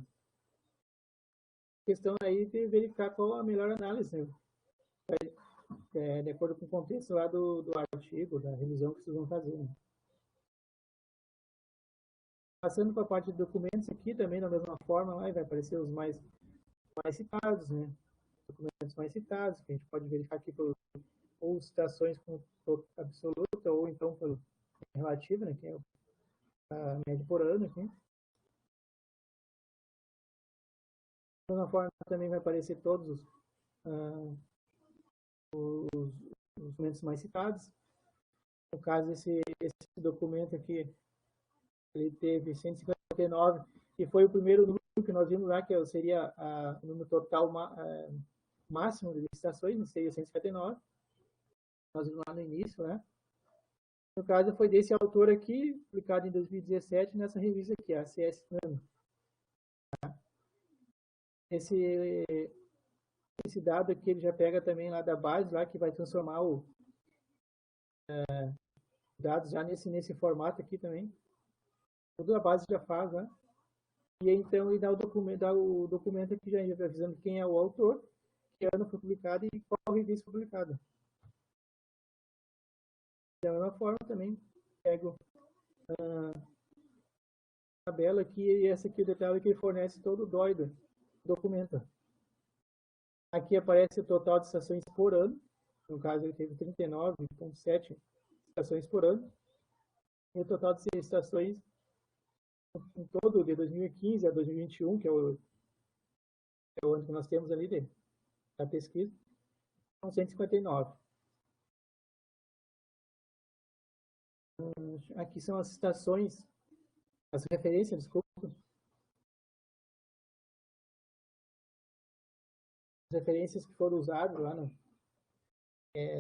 questão aí de verificar qual a melhor análise, né? De acordo com o contexto lá do artigo, da revisão que vocês vão fazer. Né? Passando para a parte de documentos aqui, também da mesma forma, lá vai aparecer os mais citados, né? Documentos mais citados, que a gente pode verificar aqui ou citações com absoluta, ou então pelo relativo, né? Que é a média por ano aqui. Da mesma forma, também vai aparecer todos os documentos mais citados. No caso, esse documento aqui, ele teve 159, e foi o primeiro número que nós vimos lá, que seria o número total máximo de licitações, seria 159. Nós vimos lá no início, né? No caso, foi desse autor aqui, publicado em 2017, nessa revista aqui, a CS Nano. Esse dado aqui, ele já pega também lá da base, lá que vai transformar os dados já nesse formato aqui também. Toda a base já faz, né? E então ele dá o documento aqui já avisando quem é o autor, que ano foi publicado e qual revista foi publicada. Da mesma forma também pego a tabela aqui, e essa aqui é o detalhe que ele fornece todo o DOI do documento. Aqui aparece o total de estações por ano. No caso, ele teve 39,7 estações por ano. E o total de estações em todo, de 2015 a 2021, que é o ano que nós temos ali da pesquisa, são 159. Aqui são as estações, as referências, desculpa. As referências que foram usadas lá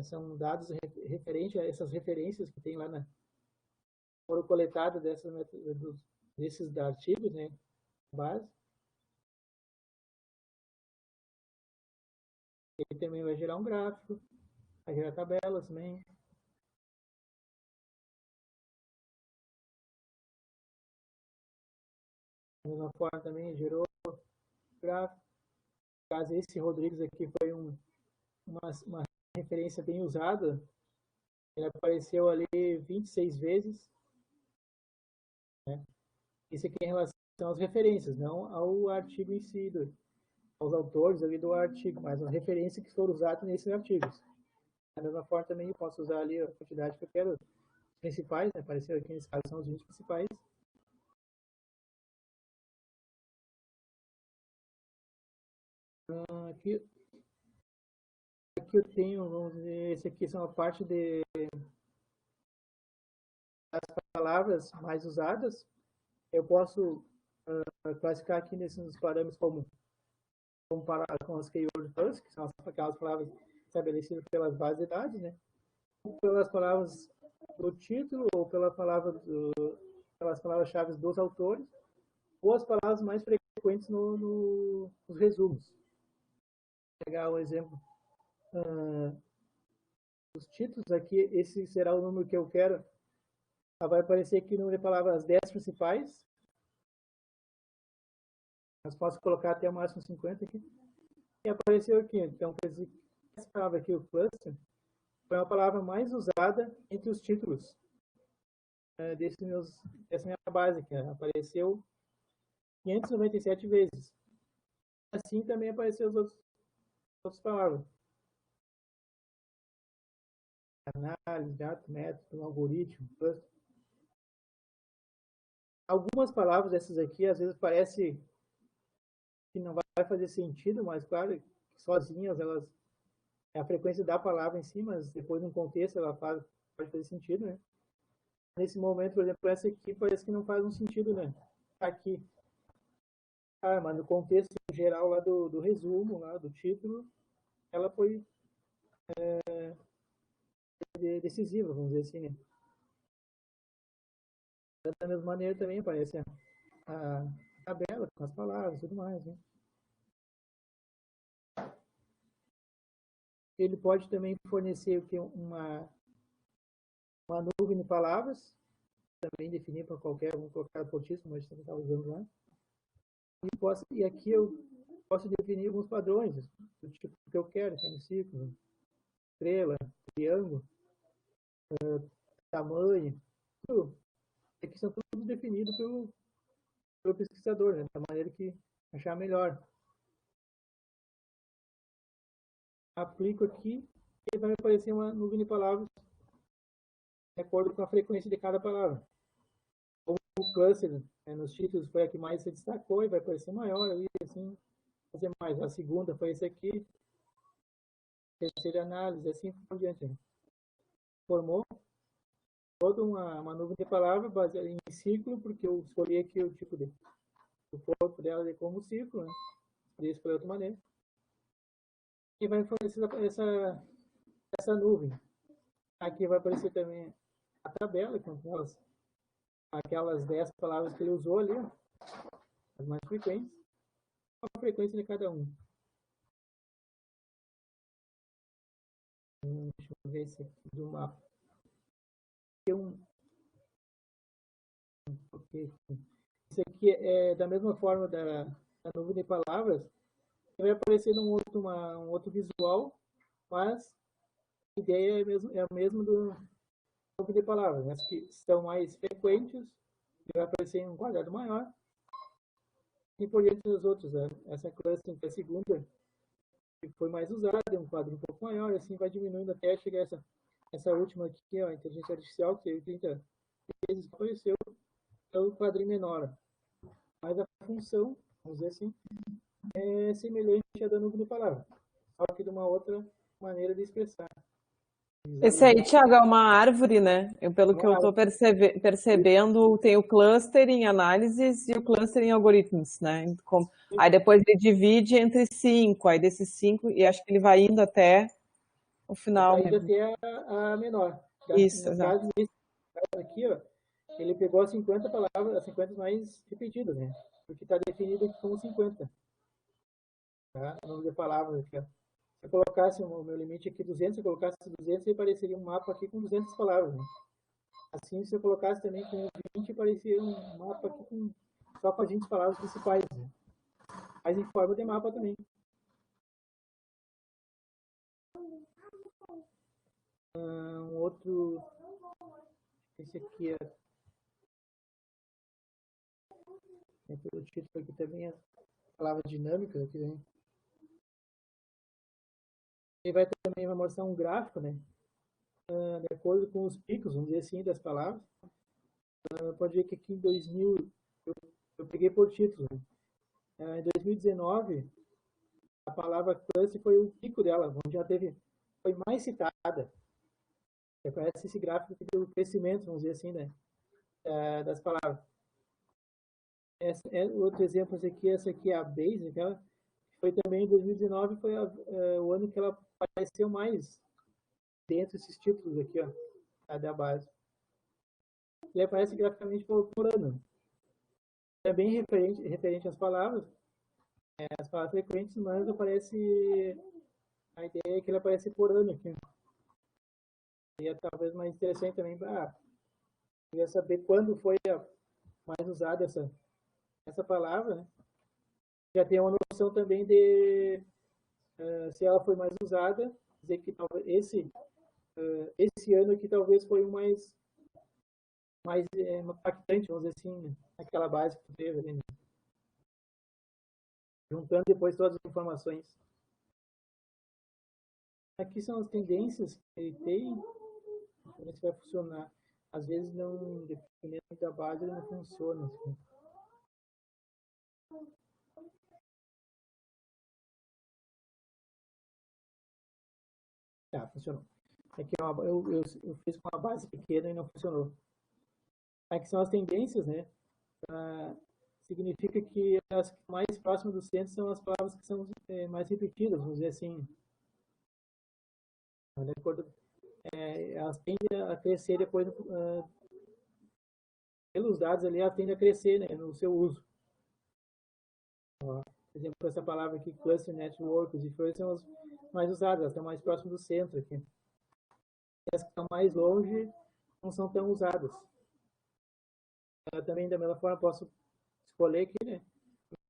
são dados referentes a essas referências que tem lá foram coletadas desses artigos, né, base. Ele também vai gerar um gráfico, vai gerar tabelas também. Da mesma forma também gerou gráfico. No caso, esse Rodrigues aqui foi uma referência bem usada. Ele apareceu ali 26 vezes. Né? Isso aqui em relação às referências, não ao artigo em si, aos autores ali do artigo, mas a referência que foram usadas nesses artigos. Da mesma forma também eu posso usar ali a quantidade que eu quero, os principais, né? Apareceu aqui nesse caso são os 20 principais. Aqui eu tenho, vamos dizer, esse aqui são a parte das palavras mais usadas. Eu posso classificar aqui nesses parâmetros como comparar com as keyword first, que são aquelas palavras estabelecidas pelas bases de dados, né? Ou pelas palavras do título, ou pelas palavras-chave dos autores, ou as palavras mais frequentes nos resumos. Vou pegar um exemplo. os títulos aqui, esse será o número que eu quero. Vai aparecer aqui o número de palavras 10 principais. Mas posso colocar até o máximo 50 aqui. E apareceu aqui. Então, essa palavra aqui, o cluster, foi a palavra mais usada entre os títulos dessa minha base aqui. Apareceu 597 vezes. Assim também apareceu as outras palavras. Análise, dado, método, algoritmo, cluster. Algumas palavras dessas aqui, às vezes parece que não vai fazer sentido, mas claro, sozinhas elas é a frequência da palavra em si, mas depois no contexto ela pode fazer sentido, né? Nesse momento, por exemplo, essa aqui parece que não faz um sentido, né? Aqui. Mas no contexto geral lá do resumo, lá do título, ela foi decisiva, vamos dizer assim, né? Da mesma maneira também aparece a tabela com as palavras e tudo mais, né? Ele pode também fornecer uma nuvem de palavras, também definir para qualquer, vamos colocar por título, mas também está usando lá. E aqui eu posso definir alguns padrões, do tipo que eu quero, que é no círculo, estrela, triângulo, tamanho, tudo. Aqui são todos definidos pelo pesquisador, né, da maneira que achar melhor. Aplico aqui e vai aparecer uma nuvem de palavras de acordo com a frequência de cada palavra. Como o cluster, nos títulos foi a que mais se destacou e vai aparecer maior ali, assim, fazer mais. A segunda foi esse aqui, terceira análise, assim por diante. Né? Formou toda uma nuvem de palavras baseada em ciclo, porque eu escolhi aqui o tipo o corpo dela como ciclo, né? Podia escolher outra maneira. E vai fornecer essa nuvem. Aqui vai aparecer também a tabela com aquelas 10 palavras que ele usou ali, ó, as mais frequentes, a frequência de cada um. Deixa eu ver esse aqui do mapa. Isso aqui é da mesma forma da nuvem de palavras, vai aparecer um outro visual, mas a ideia é a mesma do nuvem de palavras. As que são mais frequentes, vai aparecer em um quadrado maior, e por diante dos outros. Né? Essa cluster, que é a segunda, que foi mais usada, é um quadro um pouco maior, assim vai diminuindo até chegar essa última aqui, ó, a inteligência artificial, que teve 30 vezes que apareceu, é o quadrinho menor. Mas a função, vamos dizer assim, é semelhante à da nuvem de palavra, só que de uma outra maneira de expressar. Esse aí, Thiago, é uma árvore, né? Pelo que eu estou percebendo, tem o cluster em análises e o cluster em algoritmos, né? Aí depois ele divide entre 5, aí desses 5, e acho que ele vai indo até o final. Vai indo até a menor. Isso, no caso, esse aqui, ó, ele pegou as 50 palavras, as 50 mais repetidas, né? Porque está definido aqui como 50. Tá? O número de palavras aqui, ó. Se eu colocasse o meu limite aqui 200, se eu colocasse 200, ele apareceria um mapa aqui com 200 palavras. Né? Assim, se eu colocasse também com 20, apareceria um mapa aqui só com as 20 palavras principais. Né? Mas em forma de mapa também. Um outro... Esse aqui é... O título aqui também é palavra dinâmica. Aqui, né? Ele também vai mostrar um gráfico, né? De acordo com os picos, vamos dizer assim, das palavras. Pode ver que aqui em 2000, eu peguei por título. Né? Em 2019, a palavra cluster foi o pico dela, onde já foi mais citada. Aparece esse gráfico do crescimento, vamos dizer assim, né? Das palavras. Outro exemplo, essa aqui é a Base, aquela foi também em 2019, foi o ano que ela apareceu mais dentro desses títulos aqui, ó, da base. Ele aparece graficamente por ano. É bem referente às palavras frequentes, mas aparece a ideia é que ele aparece por ano aqui. seria talvez mais interessante também para saber quando foi mais usada essa palavra, né? Já tem uma noção também de se ela foi mais usada, dizer que talvez esse ano aqui talvez foi o mais impactante, vamos dizer assim, né? Aquela base que tu teve ali, né? Juntando depois todas as informações. Aqui são as tendências que ele tem, como é que vai funcionar. Às vezes, não, dependendo da base, ele não funciona. Assim. Tá, funcionou. Aqui eu fiz com uma base pequena e não funcionou. Aqui são as tendências, né? Significa que as mais próximas do centro são as palavras que são mais repetidas, vamos dizer assim. De acordo, elas tendem a crescer depois, pelos dados ali, elas tendem a crescer, né, no seu uso. Ó, por exemplo, essa palavra aqui, cluster networks, e foi são as mais usadas, elas estão mais próximas do centro aqui. E as que estão mais longe não são tão usadas. Também, da mesma forma, posso escolher aqui, né,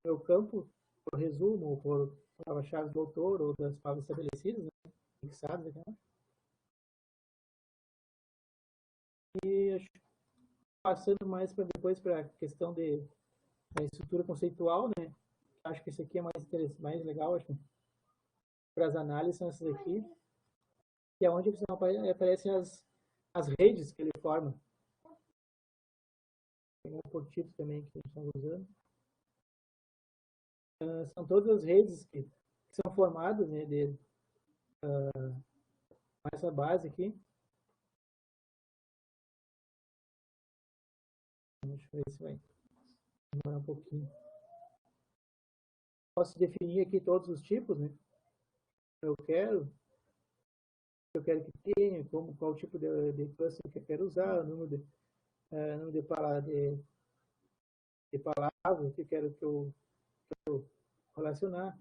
meu campo, por resumo, ou por palavra-chave do autor, ou das palavras estabelecidas, né, fixadas aqui, né? E passando mais para depois para a questão da estrutura conceitual, né? Acho que esse aqui é mais legal, acho, para as análises são essas aqui, que é onde aparecem as redes que ele forma. Tem um por tipo também que estamos usando. São todas as redes que são formadas, né, com essa base aqui. Deixa eu ver se vai demorar um pouquinho. Posso definir aqui todos os tipos, né? Eu quero que tenha, qual tipo de cluster que eu quero usar, o número de palavras que eu quero que eu relacionar.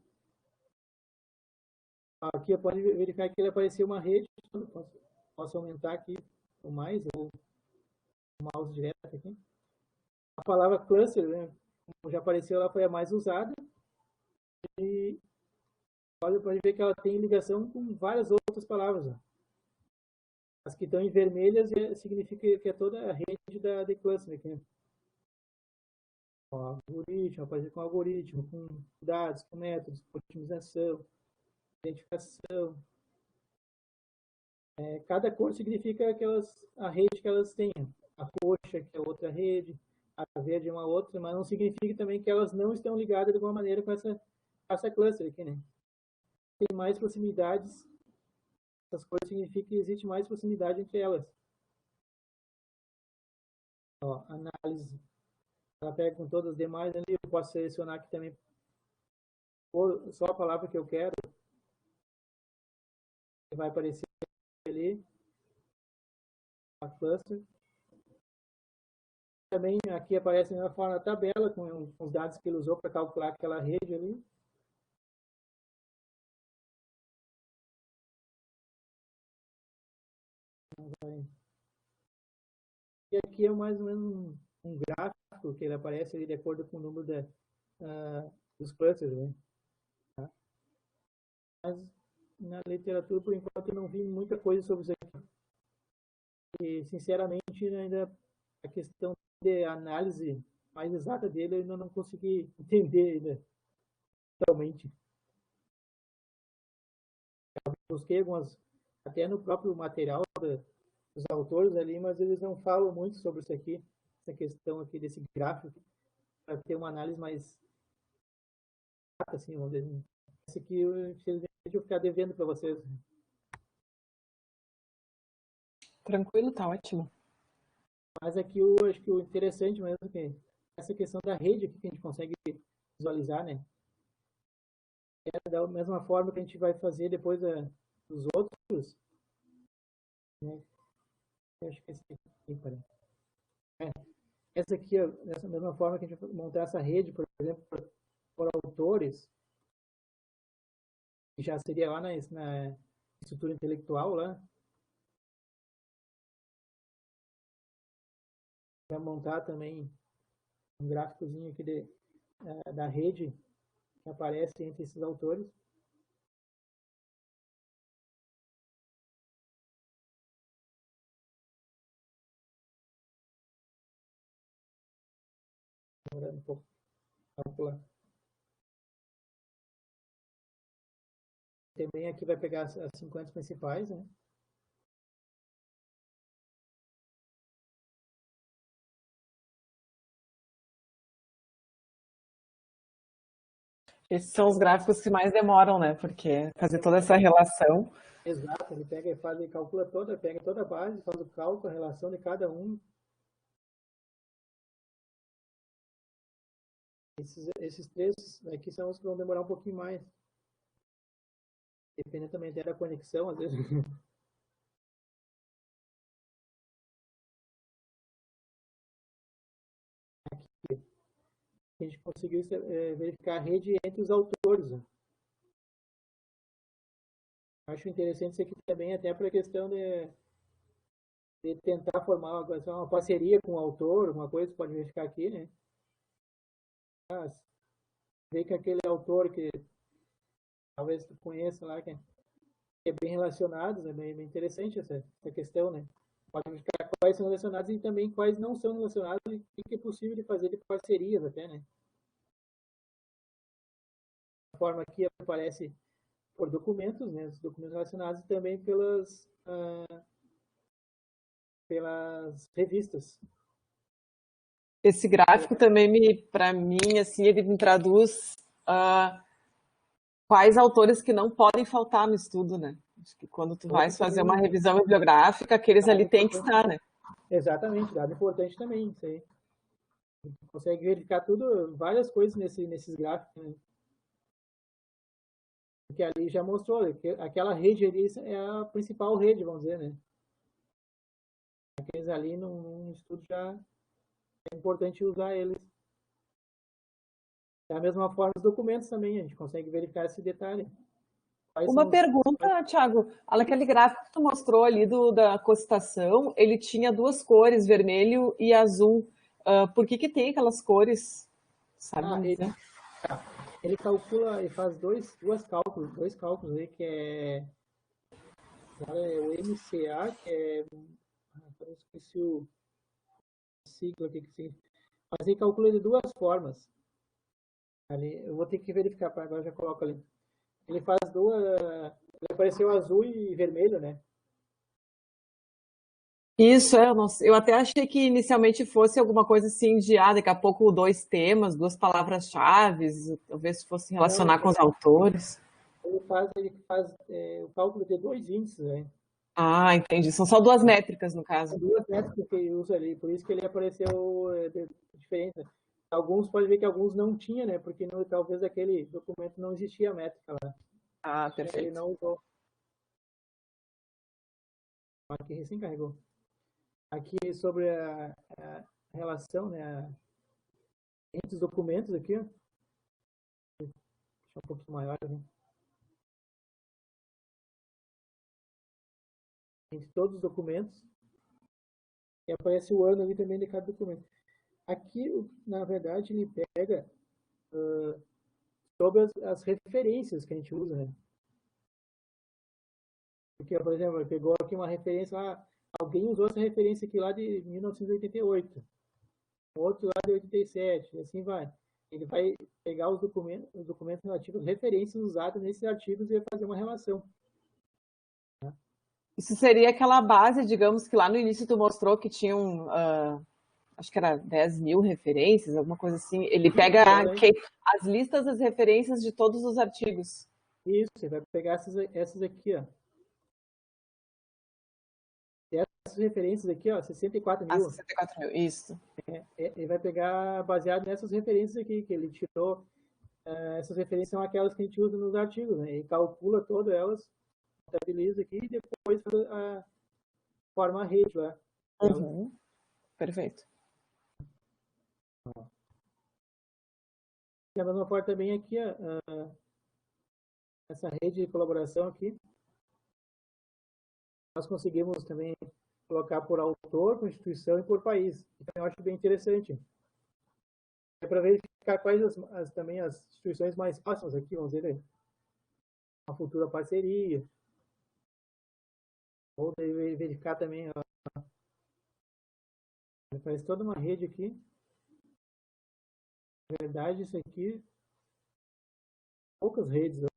Aqui eu posso verificar que ele apareceu uma rede, posso aumentar aqui ou mais, ou o mouse direto aqui. A palavra cluster, né, como já apareceu, ela foi a mais usada. E pode ver que ela tem ligação com várias outras palavras. Ó. As que estão em vermelhas significa que é toda a rede de cluster aqui. Ó, algoritmo, aparece com algoritmo, com dados, com métodos, com otimização, identificação. Cada cor significa a rede que elas têm. A roxa, que é outra rede, a verde é uma outra, mas não significa também que elas não estão ligadas de alguma maneira com essa cluster aqui, né? Tem mais proximidades, essas cores significam que existe mais proximidade entre elas. Ó, análise, ela pega com todas as demais ali, eu posso selecionar aqui também só a palavra que eu quero, que vai aparecer ali, a cluster. Também aqui aparece na forma da tabela, com os dados que ele usou para calcular aquela rede ali. E aqui é mais ou menos um gráfico que ele aparece ali de acordo com o número dos clusters, né? Tá? Mas na literatura, por enquanto, eu não vi muita coisa sobre isso aqui. E, sinceramente, ainda a questão de análise mais exata dele eu ainda não consegui entender ainda totalmente. Eu busquei algumas, até no próprio material dos autores ali, mas eles não falam muito sobre isso aqui, essa questão aqui desse gráfico, para ter uma análise mais assim, vamos dizer. Esse aqui, infelizmente, eu vou ficar devendo para vocês. Tranquilo, tá ótimo. Mas aqui eu acho que o interessante mesmo é que essa questão da rede aqui que a gente consegue visualizar, né? É da mesma forma que a gente vai fazer depois dos outros, né? Eu acho que esse aqui, parece. Essa aqui, dessa mesma forma que a gente vai montar essa rede, por exemplo, por autores, que já seria lá na estrutura intelectual, lá, Vai montar também um gráficozinho aqui da rede que aparece entre esses autores. Demorando um pouco para calcular. Também aqui vai pegar as 50 principais, né? Esses são os gráficos que mais demoram, né? Porque fazer toda essa relação. Exato, ele pega e faz, ele calcula toda, pega toda a base, faz o cálculo, a relação de cada um. Esses três aqui são os que vão demorar um pouquinho mais. Dependendo também até da conexão, às vezes. Aqui, a gente conseguiu verificar a rede entre os autores. Né? Acho interessante isso aqui também, até para a questão de tentar formar uma parceria com o autor, uma coisa que pode verificar aqui, né? Mas, ver que aquele autor que talvez tu conheça lá, que é bem relacionado, é bem interessante essa questão, né? Pode verificar quais são relacionados e também quais não são relacionados e o que é possível de fazer de parcerias até, né? A forma aqui aparece por documentos, né? Os documentos relacionados e também pelas revistas. Esse gráfico também para mim, assim, ele me traduz quais autores que não podem faltar no estudo, né? Acho que quando tu vais fazer uma revisão bibliográfica, aqueles ali têm que estar, né? Exatamente, dado importante também, isso aí. Consegue verificar tudo, várias coisas nesses gráficos, né? Porque ali já mostrou que aquela rede ali é a principal rede, vamos dizer, né? Aqueles ali num estudo já é importante usar eles. Da mesma forma, os documentos também, a gente consegue verificar esse detalhe. Uma pergunta, Thiago, aquele gráfico que tu mostrou ali da cocitação, ele tinha duas cores, vermelho e azul. Por que tem aquelas cores? Sabe dizer? Ele calcula, ele faz dois cálculos aí, que é o MCA, que é, eu esqueci o sigla aqui, mas ele calcula de duas formas. Ali, eu vou ter que verificar, agora já coloco ali. Ele faz ele apareceu azul e vermelho, né? Isso, eu até achei que inicialmente fosse alguma coisa assim de, daqui a pouco dois temas, duas palavras-chave, talvez fosse relacionar com os autores. Ele faz o cálculo de dois índices, né? Ah, entendi. São só duas métricas, no caso. São duas métricas que ele usa ali, por isso que ele apareceu diferente. Alguns, pode ver que alguns não tinha, né? Porque talvez aquele documento não existia a métrica lá. Ah, perfeito. Ele não usou. Aqui recém carregou. Aqui sobre a relação, né? Entre os documentos aqui, ó. Deixa um pouquinho maior, né? Entre todos os documentos. E aparece o ano ali também de cada documento. Aqui, na verdade, ele pega sobre as referências que a gente usa, né? Porque, por exemplo, ele pegou aqui uma referência lá, alguém usou essa referência aqui lá de 1988, outro lá de 87, e assim vai. Ele vai pegar os documentos relativos, referências usadas nesses artigos e vai fazer uma relação. Isso seria aquela base, digamos, que lá no início tu mostrou que tinham, acho que era 10 mil referências, alguma coisa assim. Ele pega as listas das referências de todos os artigos. Isso, você vai pegar essas aqui, ó. Essas referências aqui, ó, 64 mil. 64 mil, isso. Ele vai pegar baseado nessas referências aqui, que ele tirou. Essas referências são aquelas que a gente usa nos artigos, né? Ele calcula todas elas, contabiliza aqui e depois forma a rede lá. Uhum. Perfeito. Da mesma forma também aqui, essa rede de colaboração aqui, nós conseguimos também colocar por autor, por instituição e por país. Então, eu acho bem interessante. É para verificar quais também as instituições mais próximas aqui, vamos dizer, uma futura parceria. Ou verificar também, faz toda uma rede aqui. Na verdade, isso aqui, poucas redes, ó.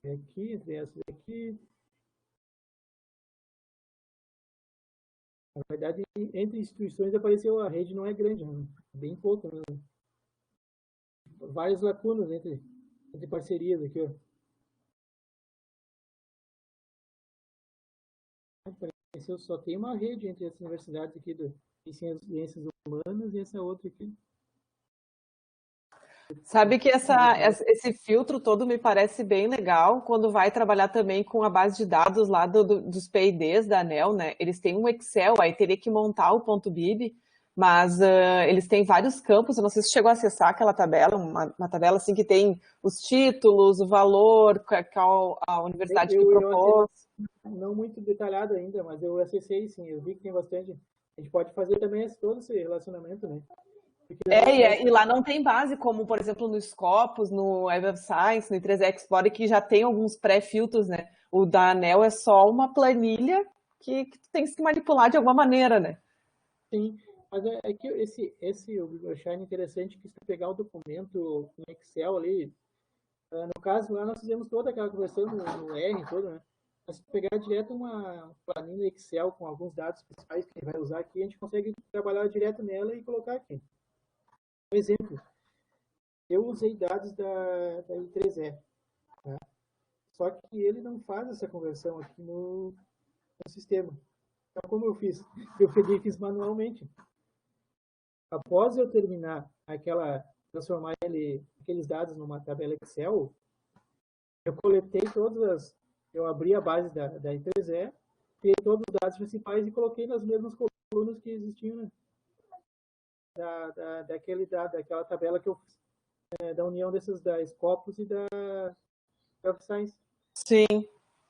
Aqui, entre essas aqui. Na verdade, entre instituições apareceu a rede não é grande, né? Bem pouco mesmo. Várias lacunas entre parcerias aqui, ó. Apareceu, só tem uma rede entre as universidades aqui de ciências humanas e essa outra aqui. Sabe que esse filtro todo me parece bem legal quando vai trabalhar também com a base de dados lá dos PIDs da ANEEL, né? Eles têm um Excel, aí teria que montar o ponto .bib, mas eles têm vários campos. Eu não sei se chegou a acessar aquela tabela, uma tabela assim que tem os títulos, o valor, qual a universidade que propôs. Não muito detalhado ainda, mas eu acessei sim, eu vi que tem bastante. A gente pode fazer também todo esse relacionamento, né? E lá não tem base, como, por exemplo, no Scopus, no Web of Science, no I3E Explorer, que já tem alguns pré-filtros, né? O da ANEEL é só uma planilha que tu tem que manipular de alguma maneira, né? Sim, mas é que o BiblioShine é interessante que se tu pegar o documento no Excel ali, no caso lá nós fizemos toda aquela conversão no R todo, né? Mas se tu pegar direto uma planilha Excel com alguns dados principais que a gente vai usar aqui, a gente consegue trabalhar direto nela e colocar aqui. Um exemplo, eu usei dados da I3E, tá? Só que ele não faz essa conversão aqui no sistema. Então, como eu fiz? Eu peguei e fiz manualmente. Após eu terminar transformar aqueles dados numa tabela Excel, eu coletei eu abri a base da I3E, criei todos os dados principais e coloquei nas mesmas colunas que existiam, né? Daquela tabela que eu fiz, da união da Scopus e da Web Science. Sim.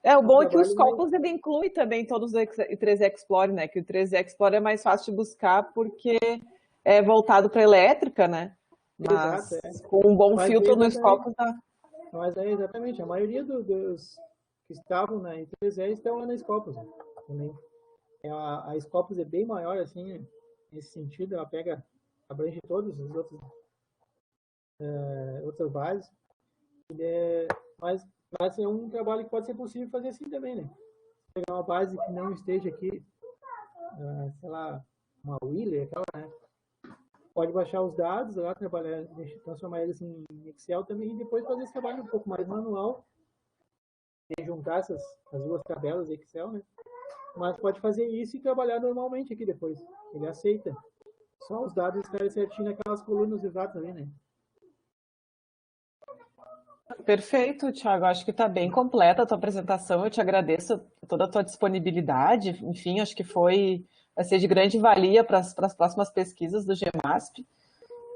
O bom é que o Scopus ele inclui também todos os I3E Explorer, né? Que o I3E Explorer é mais fácil de buscar porque é voltado para elétrica, né? Mas exato, com um bom filtro no Scopus tá. Mas exatamente, a maioria dos que estavam na I3E estão lá na Scopus, né? Também. A Scopus é bem maior, assim, nesse sentido, ela abrange todos os outras bases. Mas é um trabalho que pode ser possível fazer assim também, né? Pegar uma base que não esteja aqui, sei lá, uma Wheeler, aquela, né? Pode baixar os dados lá, transformar eles em Excel também e depois fazer esse trabalho um pouco mais manual e juntar as duas tabelas Excel, né? Mas pode fazer isso e trabalhar normalmente aqui depois. Ele aceita. Só os dados estarem certinho naquelas colunas exatas ali, né? Perfeito, Thiago. Acho que está bem completa a tua apresentação. Eu te agradeço toda a tua disponibilidade. Enfim, acho que vai ser de grande valia para as próximas pesquisas do GEMASP.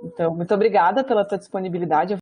Então, muito obrigada pela tua disponibilidade.